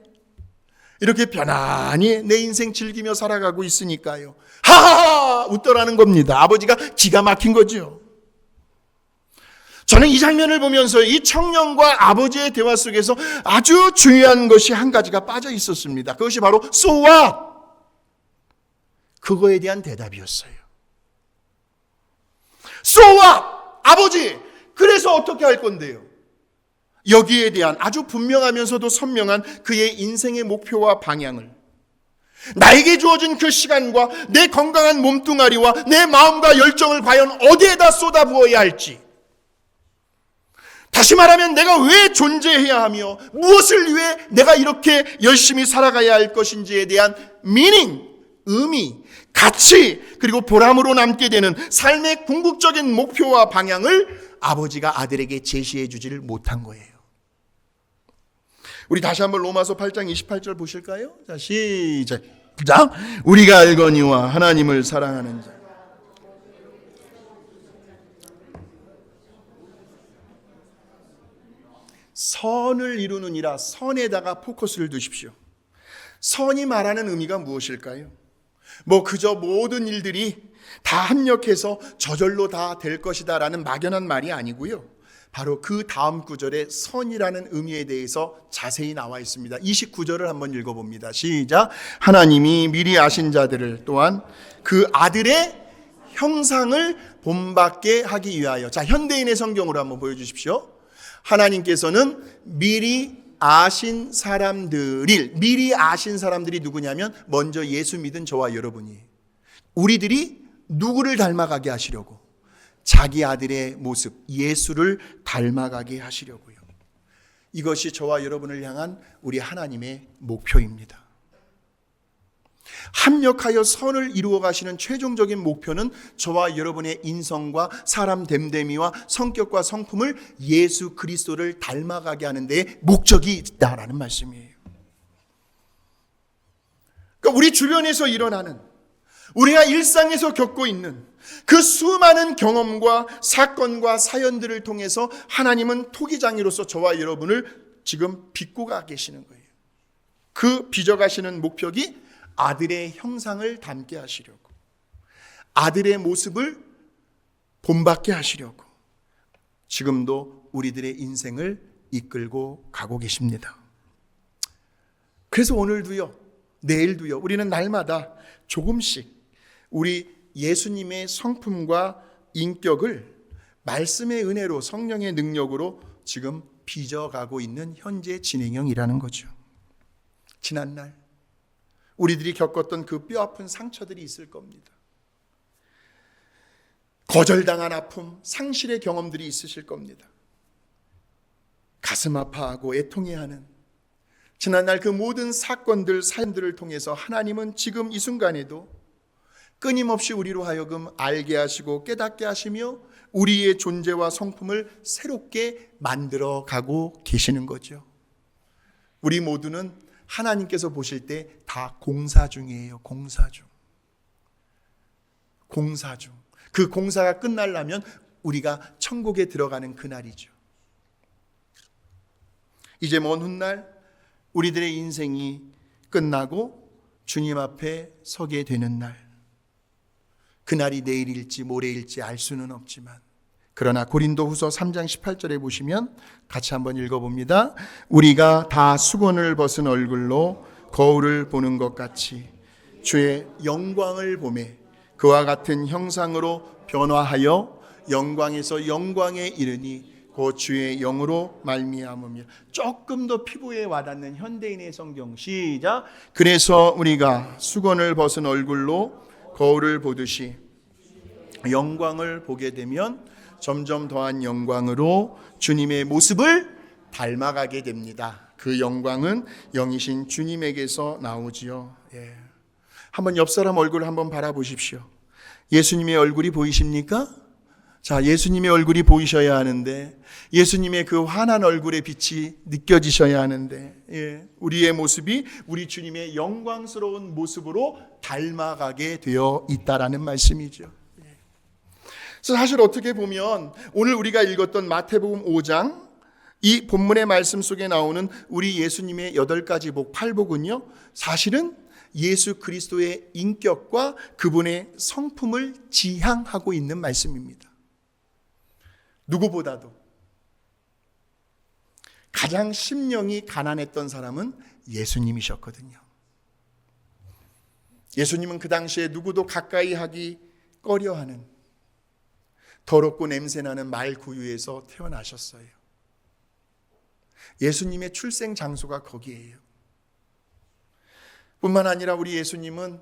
이렇게 편안히 내 인생 즐기며 살아가고 있으니까요. 하하하! 웃더라는 겁니다. 아버지가 기가 막힌 거죠. 저는 이 장면을 보면서 이 청년과 아버지의 대화 속에서 아주 중요한 것이 한 가지가 빠져 있었습니다. 그것이 바로 So what? 그거에 대한 대답이었어요. So what? 아버지, 그래서 어떻게 할 건데요? 여기에 대한 아주 분명하면서도 선명한 그의 인생의 목표와 방향을, 나에게 주어진 그 시간과 내 건강한 몸뚱아리와 내 마음과 열정을 과연 어디에다 쏟아부어야 할지, 다시 말하면 내가 왜 존재해야 하며 무엇을 위해 내가 이렇게 열심히 살아가야 할 것인지에 대한 미닝, 의미, 가치, 그리고 보람으로 남게 되는 삶의 궁극적인 목표와 방향을 아버지가 아들에게 제시해 주지를 못한 거예요. 우리 다시 한번 로마서 8장 28절 보실까요? 자, 시작. 우리가 알거니와 하나님을 사랑하는 자, 선을 이루느니라. 선에다가 포커스를 두십시오. 선이 말하는 의미가 무엇일까요? 그저 모든 일들이 다 합력해서 저절로 다 될 것이다 라는 막연한 말이 아니고요. 바로 그 다음 구절에 선이라는 의미에 대해서 자세히 나와 있습니다. 29절을 한번 읽어봅니다. 시작. 하나님이 미리 아신 자들을 또한 그 아들의 형상을 본받게 하기 위하여. 자, 현대인의 성경으로 한번 보여주십시오. 하나님께서는 미리 아신 사람들이, 미리 아신 사람들이 누구냐면 먼저 예수 믿은 저와 여러분이, 우리들이 누구를 닮아가게 하시려고? 자기 아들의 모습, 예수를 닮아가게 하시려고요. 이것이 저와 여러분을 향한 우리 하나님의 목표입니다. 합력하여 선을 이루어 가시는 최종적인 목표는 저와 여러분의 인성과 사람 됨됨이와 성격과 성품을 예수 그리스도를 닮아가게 하는 데 목적이 있다라는 말씀이에요. 그러니까 우리 주변에서 일어나는, 우리가 일상에서 겪고 있는 그 수많은 경험과 사건과 사연들을 통해서 하나님은 토기장이로서 저와 여러분을 지금 빚고 계시는 거예요. 그 빚어가시는 목적이 아들의 형상을 닮게 하시려고, 아들의 모습을 본받게 하시려고 지금도 우리들의 인생을 이끌고 가고 계십니다. 그래서 오늘도요, 내일도요, 우리는 날마다 조금씩 우리 예수님의 성품과 인격을 말씀의 은혜로, 성령의 능력으로 지금 빚어가고 있는 현재 진행형이라는 거죠. 지난날 우리들이 겪었던 그 뼈아픈 상처들이 있을 겁니다. 거절당한 아픔, 상실의 경험들이 있으실 겁니다. 가슴 아파하고 애통해하는 지난날 그 모든 사건들, 사연들을 통해서 하나님은 지금 이 순간에도 끊임없이 우리로 하여금 알게 하시고 깨닫게 하시며 우리의 존재와 성품을 새롭게 만들어 가고 계시는 거죠. 우리 모두는 하나님께서 보실 때 다 공사 중이에요. 공사 중. 공사 중. 그 공사가 끝나려면 우리가 천국에 들어가는 그날이죠. 이제 먼 훗날 우리들의 인생이 끝나고 주님 앞에 서게 되는 날, 그날이 내일일지 모레일지 알 수는 없지만, 그러나 고린도후서 3장 18절에 보시면 같이 한번 읽어봅니다. 우리가 다 수건을 벗은 얼굴로 거울을 보는 것 같이 주의 영광을 보매 그와 같은 형상으로 변화하여 영광에서 영광에 이르니 곧 주의 영으로 말미암으며. 조금 더 피부에 와닿는 현대인의 성경 시작. 그래서 우리가 수건을 벗은 얼굴로 거울을 보듯이 영광을 보게 되면 점점 더한 영광으로 주님의 모습을 닮아가게 됩니다. 그 영광은 영이신 주님에게서 나오지요. 예. 한번 옆 사람 얼굴 한번 바라보십시오. 예수님의 얼굴이 보이십니까? 자, 예수님의 얼굴이 보이셔야 하는데, 예수님의 그 환한 얼굴의 빛이 느껴지셔야 하는데, 예, 우리의 모습이 우리 주님의 영광스러운 모습으로 닮아가게 되어 있다라는 말씀이죠. 예. 그래서 사실 어떻게 보면 오늘 우리가 읽었던 마태복음 5장 이 본문의 말씀 속에 나오는 우리 예수님의 8가지 복, 8복은요, 사실은 예수 그리스도의 인격과 그분의 성품을 지향하고 있는 말씀입니다. 누구보다도 가장 심령이 가난했던 사람은 예수님이셨거든요. 예수님은 그 당시에 누구도 가까이 하기 꺼려하는 더럽고 냄새나는 말 구유에서 태어나셨어요. 예수님의 출생 장소가 거기에요. 뿐만 아니라 우리 예수님은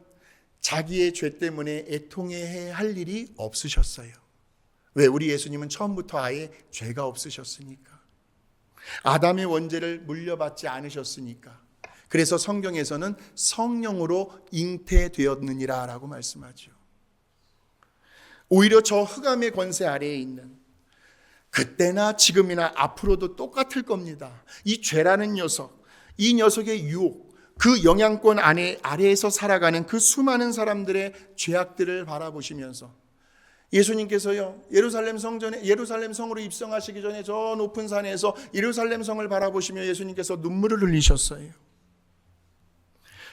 자기의 죄 때문에 애통해야 할 일이 없으셨어요. 왜? 우리 예수님은 처음부터 아예 죄가 없으셨으니까. 아담의 원죄를 물려받지 않으셨으니까. 그래서 성경에서는 성령으로 잉태되었느니라 라고 말씀하죠. 오히려 저 흑암의 권세 아래에 있는, 그때나 지금이나 앞으로도 똑같을 겁니다, 이 죄라는 녀석, 이 녀석의 유혹, 그 영향권 아래에서 살아가는 그 수많은 사람들의 죄악들을 바라보시면서 예수님께서요, 예루살렘 성으로 입성하시기 전에 저 높은 산에서 예루살렘 성을 바라보시며 예수님께서 눈물을 흘리셨어요.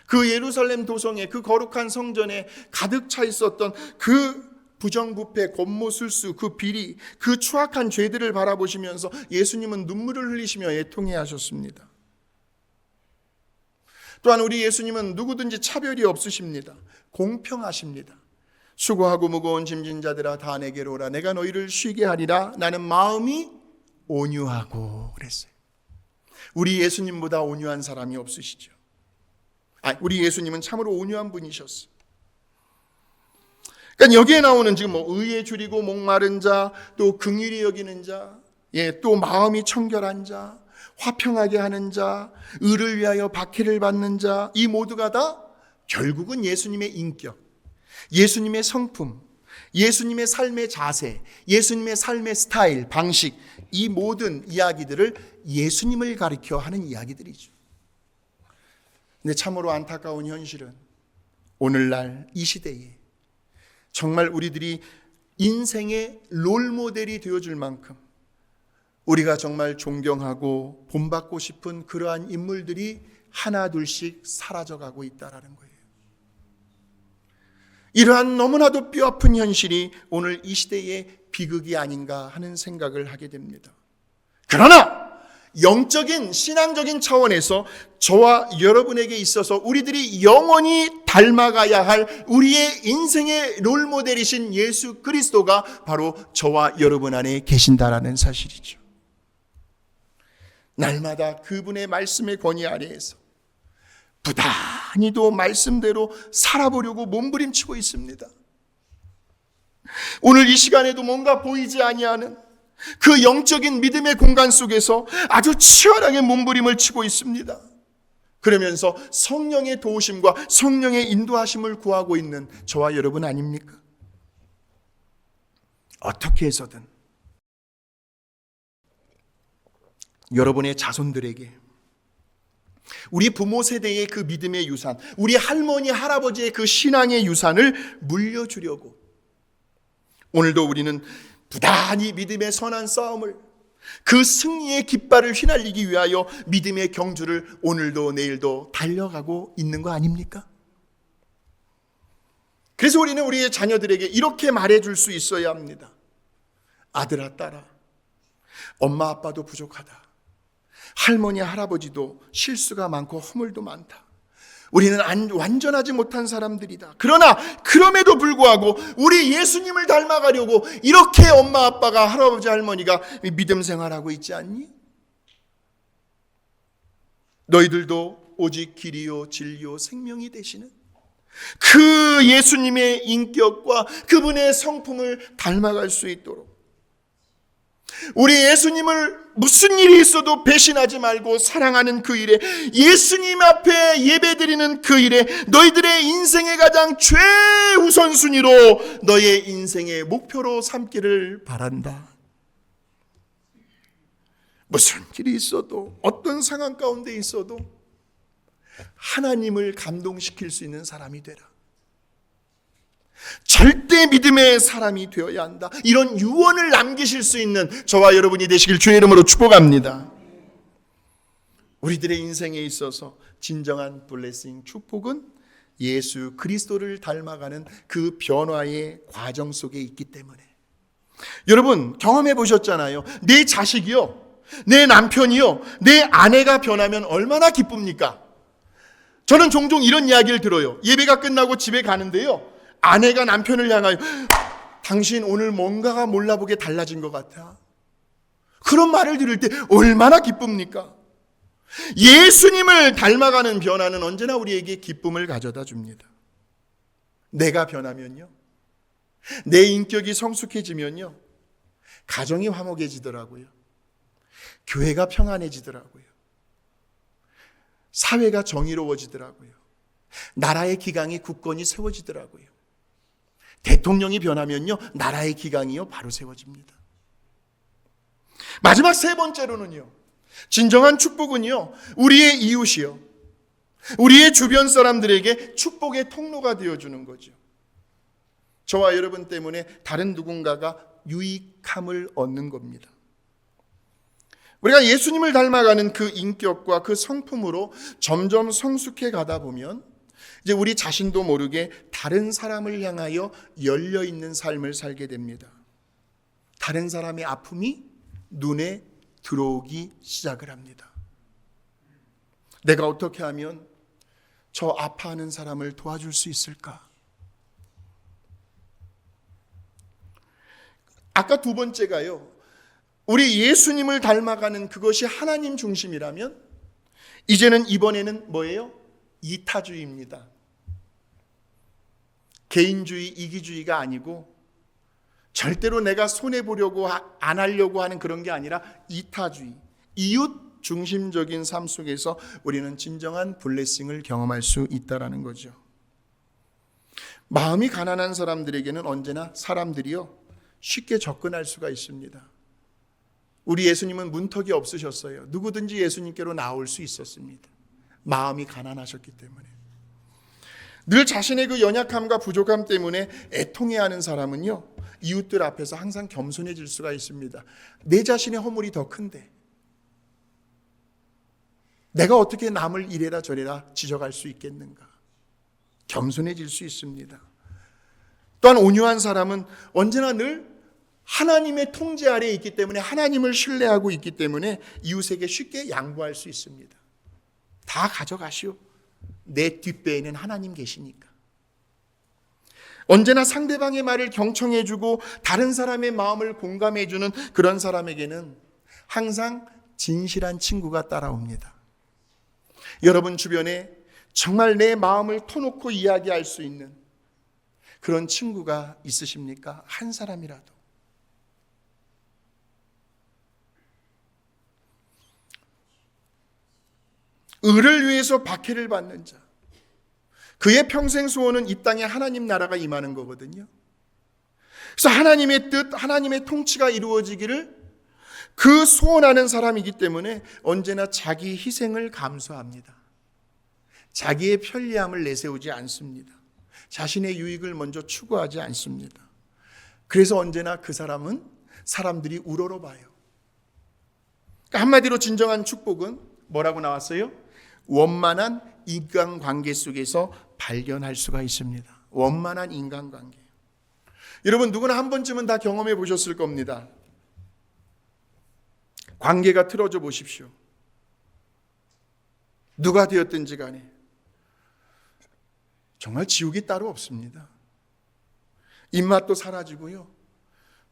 그 예루살렘 도성에, 그 거룩한 성전에 가득 차 있었던 그 부정부패, 권모술수, 그 비리, 그 추악한 죄들을 바라보시면서 예수님은 눈물을 흘리시며 애통해 하셨습니다. 또한 우리 예수님은 누구든지 차별이 없으십니다. 공평하십니다. 수고하고 무거운 짐진 자들아 다 내게로 오라. 내가 너희를 쉬게 하리라. 나는 마음이 온유하고 그랬어요. 우리 예수님보다 온유한 사람이 없으시죠. 우리 예수님은 참으로 온유한 분이셨어요. 그러니까 여기에 나오는 지금 의에 줄이고 목마른 자, 또 긍휼히 여기는 자, 또 마음이 청결한 자, 화평하게 하는 자, 의를 위하여 박해를 받는 자, 이 모두가 다 결국은 예수님의 인격, 예수님의 성품, 예수님의 삶의 자세, 예수님의 삶의 스타일, 방식, 이 모든 이야기들을 예수님을 가리켜 하는 이야기들이죠. 근데 참으로 안타까운 현실은 오늘날 이 시대에 정말 우리들이 인생의 롤모델이 되어줄 만큼 우리가 정말 존경하고 본받고 싶은 그러한 인물들이 하나 둘씩 사라져가고 있다는 거예요. 이러한 너무나도 뼈아픈 현실이 오늘 이 시대의 비극이 아닌가 하는 생각을 하게 됩니다. 그러나 영적인 신앙적인 차원에서 저와 여러분에게 있어서 우리들이 영원히 닮아가야 할 우리의 인생의 롤모델이신 예수 그리스도가 바로 저와 여러분 안에 계신다라는 사실이죠. 날마다 그분의 말씀의 권위 아래에서 부단히도 말씀대로 살아보려고 몸부림치고 있습니다. 오늘 이 시간에도 뭔가 보이지 아니하는 그 영적인 믿음의 공간 속에서 아주 치열하게 몸부림을 치고 있습니다. 그러면서 성령의 도우심과 성령의 인도하심을 구하고 있는 저와 여러분 아닙니까? 어떻게 해서든 여러분의 자손들에게 우리 부모 세대의 그 믿음의 유산, 우리 할머니 할아버지의 그 신앙의 유산을 물려주려고 오늘도 우리는 부단히 믿음의 선한 싸움을, 그 승리의 깃발을 휘날리기 위하여 믿음의 경주를 오늘도 내일도 달려가고 있는 거 아닙니까? 그래서 우리는 우리의 자녀들에게 이렇게 말해줄 수 있어야 합니다. 아들아 딸아, 엄마 아빠도 부족하다. 할머니 할아버지도 실수가 많고 허물도 많다. 우리는 완전하지 못한 사람들이다. 그러나 그럼에도 불구하고 우리 예수님을 닮아가려고 이렇게 엄마 아빠가 할아버지 할머니가 믿음 생활하고 있지 않니? 너희들도 오직 길이요 진리요 생명이 되시는 그 예수님의 인격과 그분의 성품을 닮아갈 수 있도록 우리 예수님을 무슨 일이 있어도 배신하지 말고 사랑하는 그 일에, 예수님 앞에 예배드리는 그 일에 너희들의 인생의 가장 최우선순위로 너의 인생의 목표로 삼기를 바란다. 무슨 일이 있어도, 어떤 상황 가운데 있어도 하나님을 감동시킬 수 있는 사람이 되라. 절대 믿음의 사람이 되어야 한다. 이런 유언을 남기실 수 있는 저와 여러분이 되시길 주의 이름으로 축복합니다. 우리들의 인생에 있어서 진정한 블레싱, 축복은 예수 그리스도를 닮아가는 그 변화의 과정 속에 있기 때문에. 여러분 경험해 보셨잖아요. 내 자식이요, 내 남편이요, 내 아내가 변하면 얼마나 기쁩니까? 저는 종종 이런 이야기를 들어요. 예배가 끝나고 집에 가는데요, 아내가 남편을 향하여 당신 오늘 뭔가가 몰라보게 달라진 것 같아. 그런 말을 들을 때 얼마나 기쁩니까? 예수님을 닮아가는 변화는 언제나 우리에게 기쁨을 가져다 줍니다. 내가 변하면요, 내 인격이 성숙해지면요, 가정이 화목해지더라고요. 교회가 평안해지더라고요. 사회가 정의로워지더라고요. 나라의 기강이 굳건히 세워지더라고요. 대통령이 변하면요, 나라의 기강이요 바로 세워집니다. 마지막 세 번째로는요, 진정한 축복은요, 우리의 이웃이요, 우리의 주변 사람들에게 축복의 통로가 되어주는 거죠. 저와 여러분 때문에 다른 누군가가 유익함을 얻는 겁니다. 우리가 예수님을 닮아가는 그 인격과 그 성품으로 점점 성숙해 가다 보면 이제 우리 자신도 모르게 다른 사람을 향하여 열려 있는 삶을 살게 됩니다. 다른 사람의 아픔이 눈에 들어오기 시작을 합니다. 내가 어떻게 하면 저 아파하는 사람을 도와줄 수 있을까? 아까 두 번째가요, 우리 예수님을 닮아가는 그것이 하나님 중심이라면 이번에는 뭐예요? 이타주의입니다. 개인주의, 이기주의가 아니고 절대로 내가 손해보려고 안 하려고 하는 그런 게 아니라 이타주의, 이웃 중심적인 삶 속에서 우리는 진정한 블레싱을 경험할 수 있다는 거죠. 마음이 가난한 사람들에게는 언제나 사람들이요 쉽게 접근할 수가 있습니다. 우리 예수님은 문턱이 없으셨어요. 누구든지 예수님께로 나올 수 있었습니다. 마음이 가난하셨기 때문에. 늘 자신의 그 연약함과 부족함 때문에 애통해하는 사람은요 이웃들 앞에서 항상 겸손해질 수가 있습니다. 내 자신의 허물이 더 큰데 내가 어떻게 남을 이래라 저래라 지적할 수 있겠는가? 겸손해질 수 있습니다. 또한 온유한 사람은 언제나 늘 하나님의 통제 아래에 있기 때문에, 하나님을 신뢰하고 있기 때문에 이웃에게 쉽게 양보할 수 있습니다. 다 가져가시오. 내 뒷배에는 하나님 계시니까. 언제나 상대방의 말을 경청해주고 다른 사람의 마음을 공감해주는 그런 사람에게는 항상 진실한 친구가 따라옵니다. 여러분 주변에 정말 내 마음을 터놓고 이야기할 수 있는 그런 친구가 있으십니까? 한 사람이라도. 의를 위해서 박해를 받는 자, 그의 평생 소원은 이 땅에 하나님 나라가 임하는 거거든요. 그래서 하나님의 뜻, 하나님의 통치가 이루어지기를 그 소원하는 사람이기 때문에 언제나 자기 희생을 감수합니다. 자기의 편리함을 내세우지 않습니다. 자신의 유익을 먼저 추구하지 않습니다. 그래서 언제나 그 사람은 사람들이 우러러봐요. 그러니까 한마디로 진정한 축복은 뭐라고 나왔어요? 원만한 인간관계 속에서 발견할 수가 있습니다. 원만한 인간관계. 여러분 누구나 한 번쯤은 다 경험해 보셨을 겁니다. 관계가 틀어져 보십시오. 누가 되었든지 간에 정말 지옥이 따로 없습니다. 입맛도 사라지고요,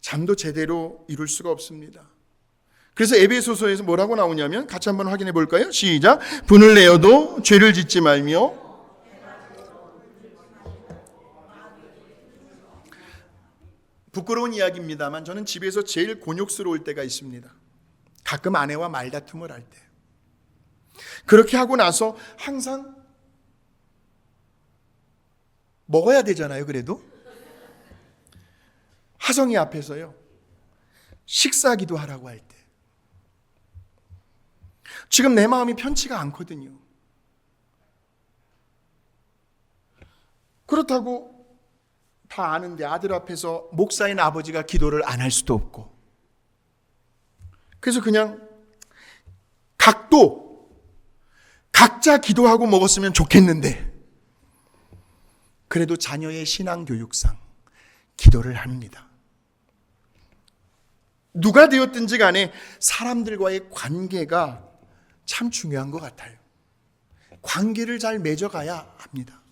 잠도 제대로 이룰 수가 없습니다. 그래서 에베소서에서 뭐라고 나오냐면 같이 한번 확인해 볼까요? 시작. 분을 내어도 죄를 짓지 말며. 부끄러운 이야기입니다만 저는 집에서 제일 곤욕스러울 때가 있습니다. 가끔 아내와 말다툼을 할 때. 그렇게 하고 나서 항상 먹어야 되잖아요. 그래도 하성이 앞에서요 식사기도 하라고 할 때 지금 내 마음이 편치가 않거든요. 그렇다고 다 아는데 아들 앞에서 목사인 아버지가 기도를 안 할 수도 없고, 그래서 그냥 각자 기도하고 먹었으면 좋겠는데 그래도 자녀의 신앙교육상 기도를 합니다. 누가 되었든지 간에 사람들과의 관계가 참 중요한 것 같아요. 관계를 잘 맺어가야 합니다.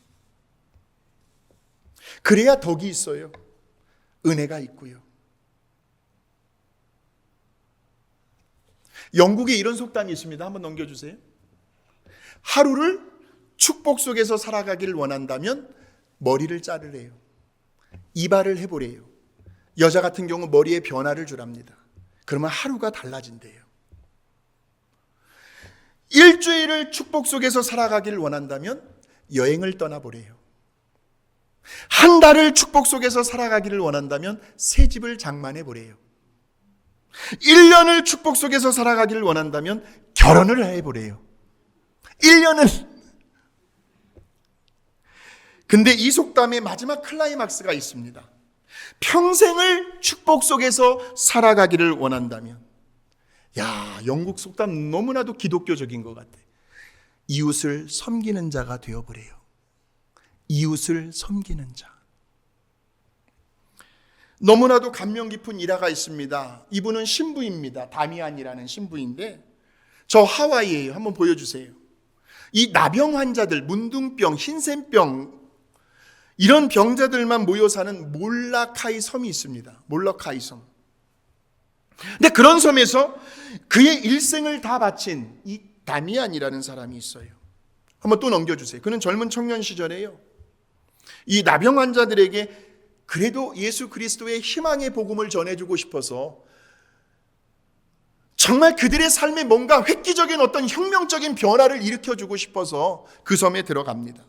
그래야 덕이 있어요. 은혜가 있고요. 영국에 이런 속담이 있습니다. 한번 넘겨주세요. 하루를 축복 속에서 살아가기를 원한다면 머리를 자르래요. 이발을 해보래요. 여자 같은 경우 머리에 변화를 주랍니다. 그러면 하루가 달라진대요. 일주일을 축복 속에서 살아가기를 원한다면 여행을 떠나보래요. 한 달을 축복 속에서 살아가기를 원한다면 새 집을 장만해보래요. 1년을 축복 속에서 살아가기를 원한다면 결혼을 해보래요. 1년은. 근데 이 속담의 마지막 클라이막스가 있습니다. 평생을 축복 속에서 살아가기를 원한다면, 야, 영국 속담 너무나도 기독교적인 것 같아. 이웃을 섬기는 자가 되어버려요. 이웃을 섬기는 자. 너무나도 감명 깊은 일화가 있습니다. 이분은 신부입니다. 다미안이라는 신부인데 저 하와이예요. 한번 보여주세요. 이 나병 환자들, 문둥병, 흰샘병 이런 병자들만 모여 사는 몰라카이 섬이 있습니다. 몰라카이 섬. 근데 그런 섬에서 그의 일생을 다 바친 이 다미안이라는 사람이 있어요. 한번 또 넘겨주세요. 그는 젊은 청년 시절에요, 이 나병 환자들에게 그래도 예수 그리스도의 희망의 복음을 전해주고 싶어서 정말 그들의 삶에 뭔가 획기적인 어떤 혁명적인 변화를 일으켜주고 싶어서 그 섬에 들어갑니다.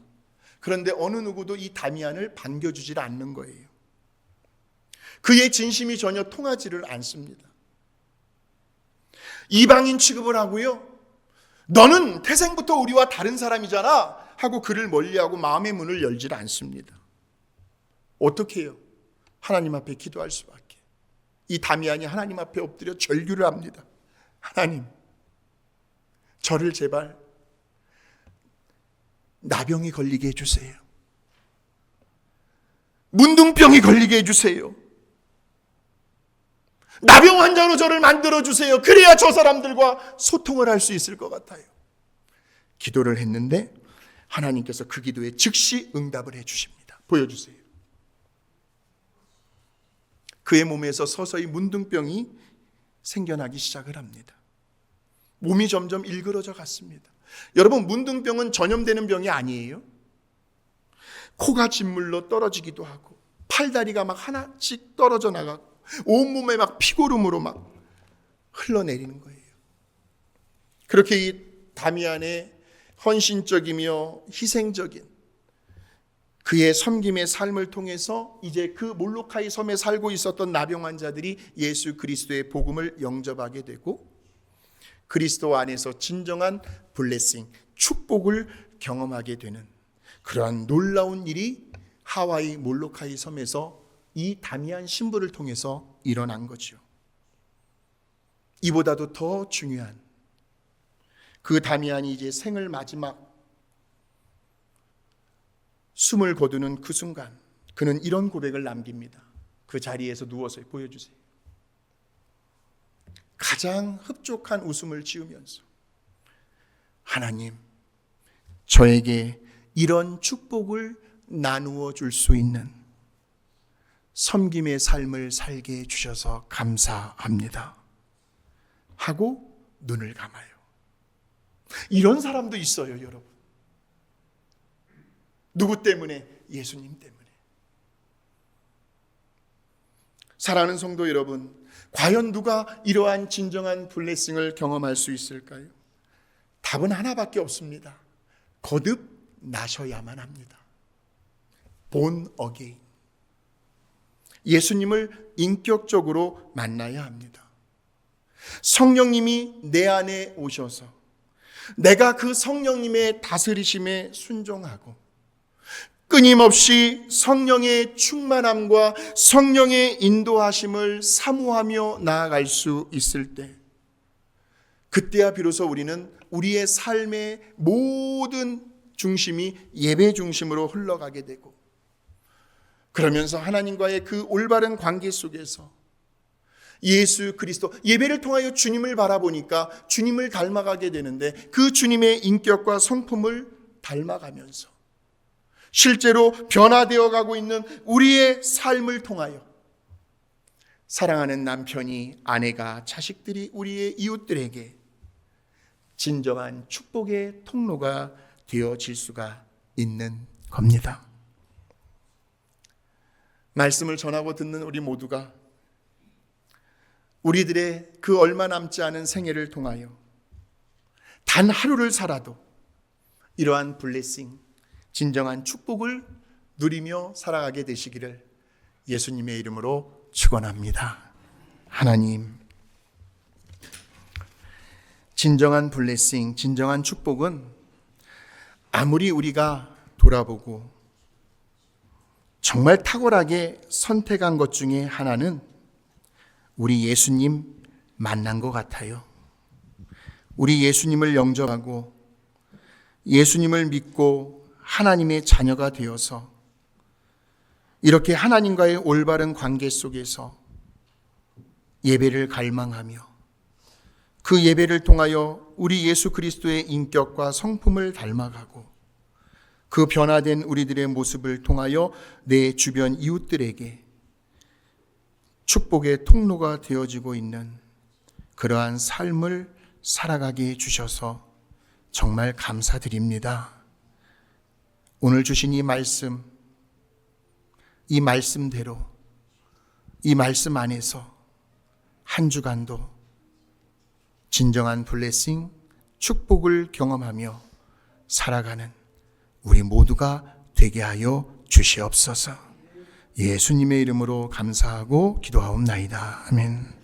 그런데 어느 누구도 이 다미안을 반겨주질 않는 거예요. 그의 진심이 전혀 통하지를 않습니다. 이방인 취급을 하고요, 너는 태생부터 우리와 다른 사람이잖아 하고 그를 멀리하고 마음의 문을 열질 않습니다. 어떻게 해요? 하나님 앞에 기도할 수밖에. 이 다미안이 하나님 앞에 엎드려 절규를 합니다. 하나님, 저를 제발 나병이 걸리게 해주세요. 문둥병이 걸리게 해주세요. 나병 환자로 저를 만들어주세요. 그래야 저 사람들과 소통을 할 수 있을 것 같아요. 기도를 했는데 하나님께서 그 기도에 즉시 응답을 해주십니다. 보여주세요. 그의 몸에서 서서히 문둥병이 생겨나기 시작을 합니다. 몸이 점점 일그러져 갔습니다. 여러분, 문둥병은 전염되는 병이 아니에요. 코가 진물로 떨어지기도 하고 팔다리가 막 하나씩 떨어져 나가고 온몸에 막 피고름으로 막 흘러내리는 거예요. 그렇게 이 다미안의 헌신적이며 희생적인 그의 섬김의 삶을 통해서 이제 그 몰로카이 섬에 살고 있었던 나병 환자들이 예수 그리스도의 복음을 영접하게 되고 그리스도 안에서 진정한 블레싱, 축복을 경험하게 되는 그러한 놀라운 일이 하와이 몰로카이 섬에서 이 다미안 신부를 통해서 일어난 거죠. 이보다도 더 중요한, 그 다미안이 이제 생을 마지막 숨을 거두는 그 순간 그는 이런 고백을 남깁니다. 그 자리에서 누워서 보여주세요. 가장 흡족한 웃음을 지으면서 하나님, 저에게 이런 축복을 나누어 줄 수 있는 섬김의 삶을 살게 해주셔서 감사합니다 하고 눈을 감아요. 이런 사람도 있어요, 여러분. 누구 때문에? 예수님 때문에. 사랑하는 성도 여러분, 과연 누가 이러한 진정한 블레싱을 경험할 수 있을까요? 답은 하나밖에 없습니다. 거듭 나셔야만 합니다. born again. 예수님을 인격적으로 만나야 합니다. 성령님이 내 안에 오셔서 내가 그 성령님의 다스리심에 순종하고 끊임없이 성령의 충만함과 성령의 인도하심을 사모하며 나아갈 수 있을 때, 그때야 비로소 우리는 우리의 삶의 모든 중심이 예배 중심으로 흘러가게 되고, 그러면서 하나님과의 그 올바른 관계 속에서 예수 그리스도, 예배를 통하여 주님을 바라보니까 주님을 닮아가게 되는데, 그 주님의 인격과 성품을 닮아가면서 실제로 변화되어 가고 있는 우리의 삶을 통하여 사랑하는 남편이, 아내가, 자식들이 우리의 이웃들에게 진정한 축복의 통로가 되어질 수가 있는 겁니다. 말씀을 전하고 듣는 우리 모두가 우리들의 그 얼마 남지 않은 생애를 통하여 단 하루를 살아도 이러한 블레싱, 진정한 축복을 누리며 살아가게 되시기를 예수님의 이름으로 축원합니다. 하나님, 진정한 블레싱, 진정한 축복은 아무리 우리가 돌아보고 정말 탁월하게 선택한 것 중에 하나는 우리 예수님 만난 것 같아요. 우리 예수님을 영접하고 예수님을 믿고 하나님의 자녀가 되어서 이렇게 하나님과의 올바른 관계 속에서 예배를 갈망하며 그 예배를 통하여 우리 예수 그리스도의 인격과 성품을 닮아가고 그 변화된 우리들의 모습을 통하여 내 주변 이웃들에게 축복의 통로가 되어지고 있는 그러한 삶을 살아가게 해주셔서 정말 감사드립니다. 오늘 주신 이 말씀대로 이 말씀 안에서 한 주간도 진정한 블레싱, 축복을 경험하며 살아가는 우리 모두가 되게 하여 주시옵소서. 예수님의 이름으로 감사하고 기도하옵나이다. 아멘.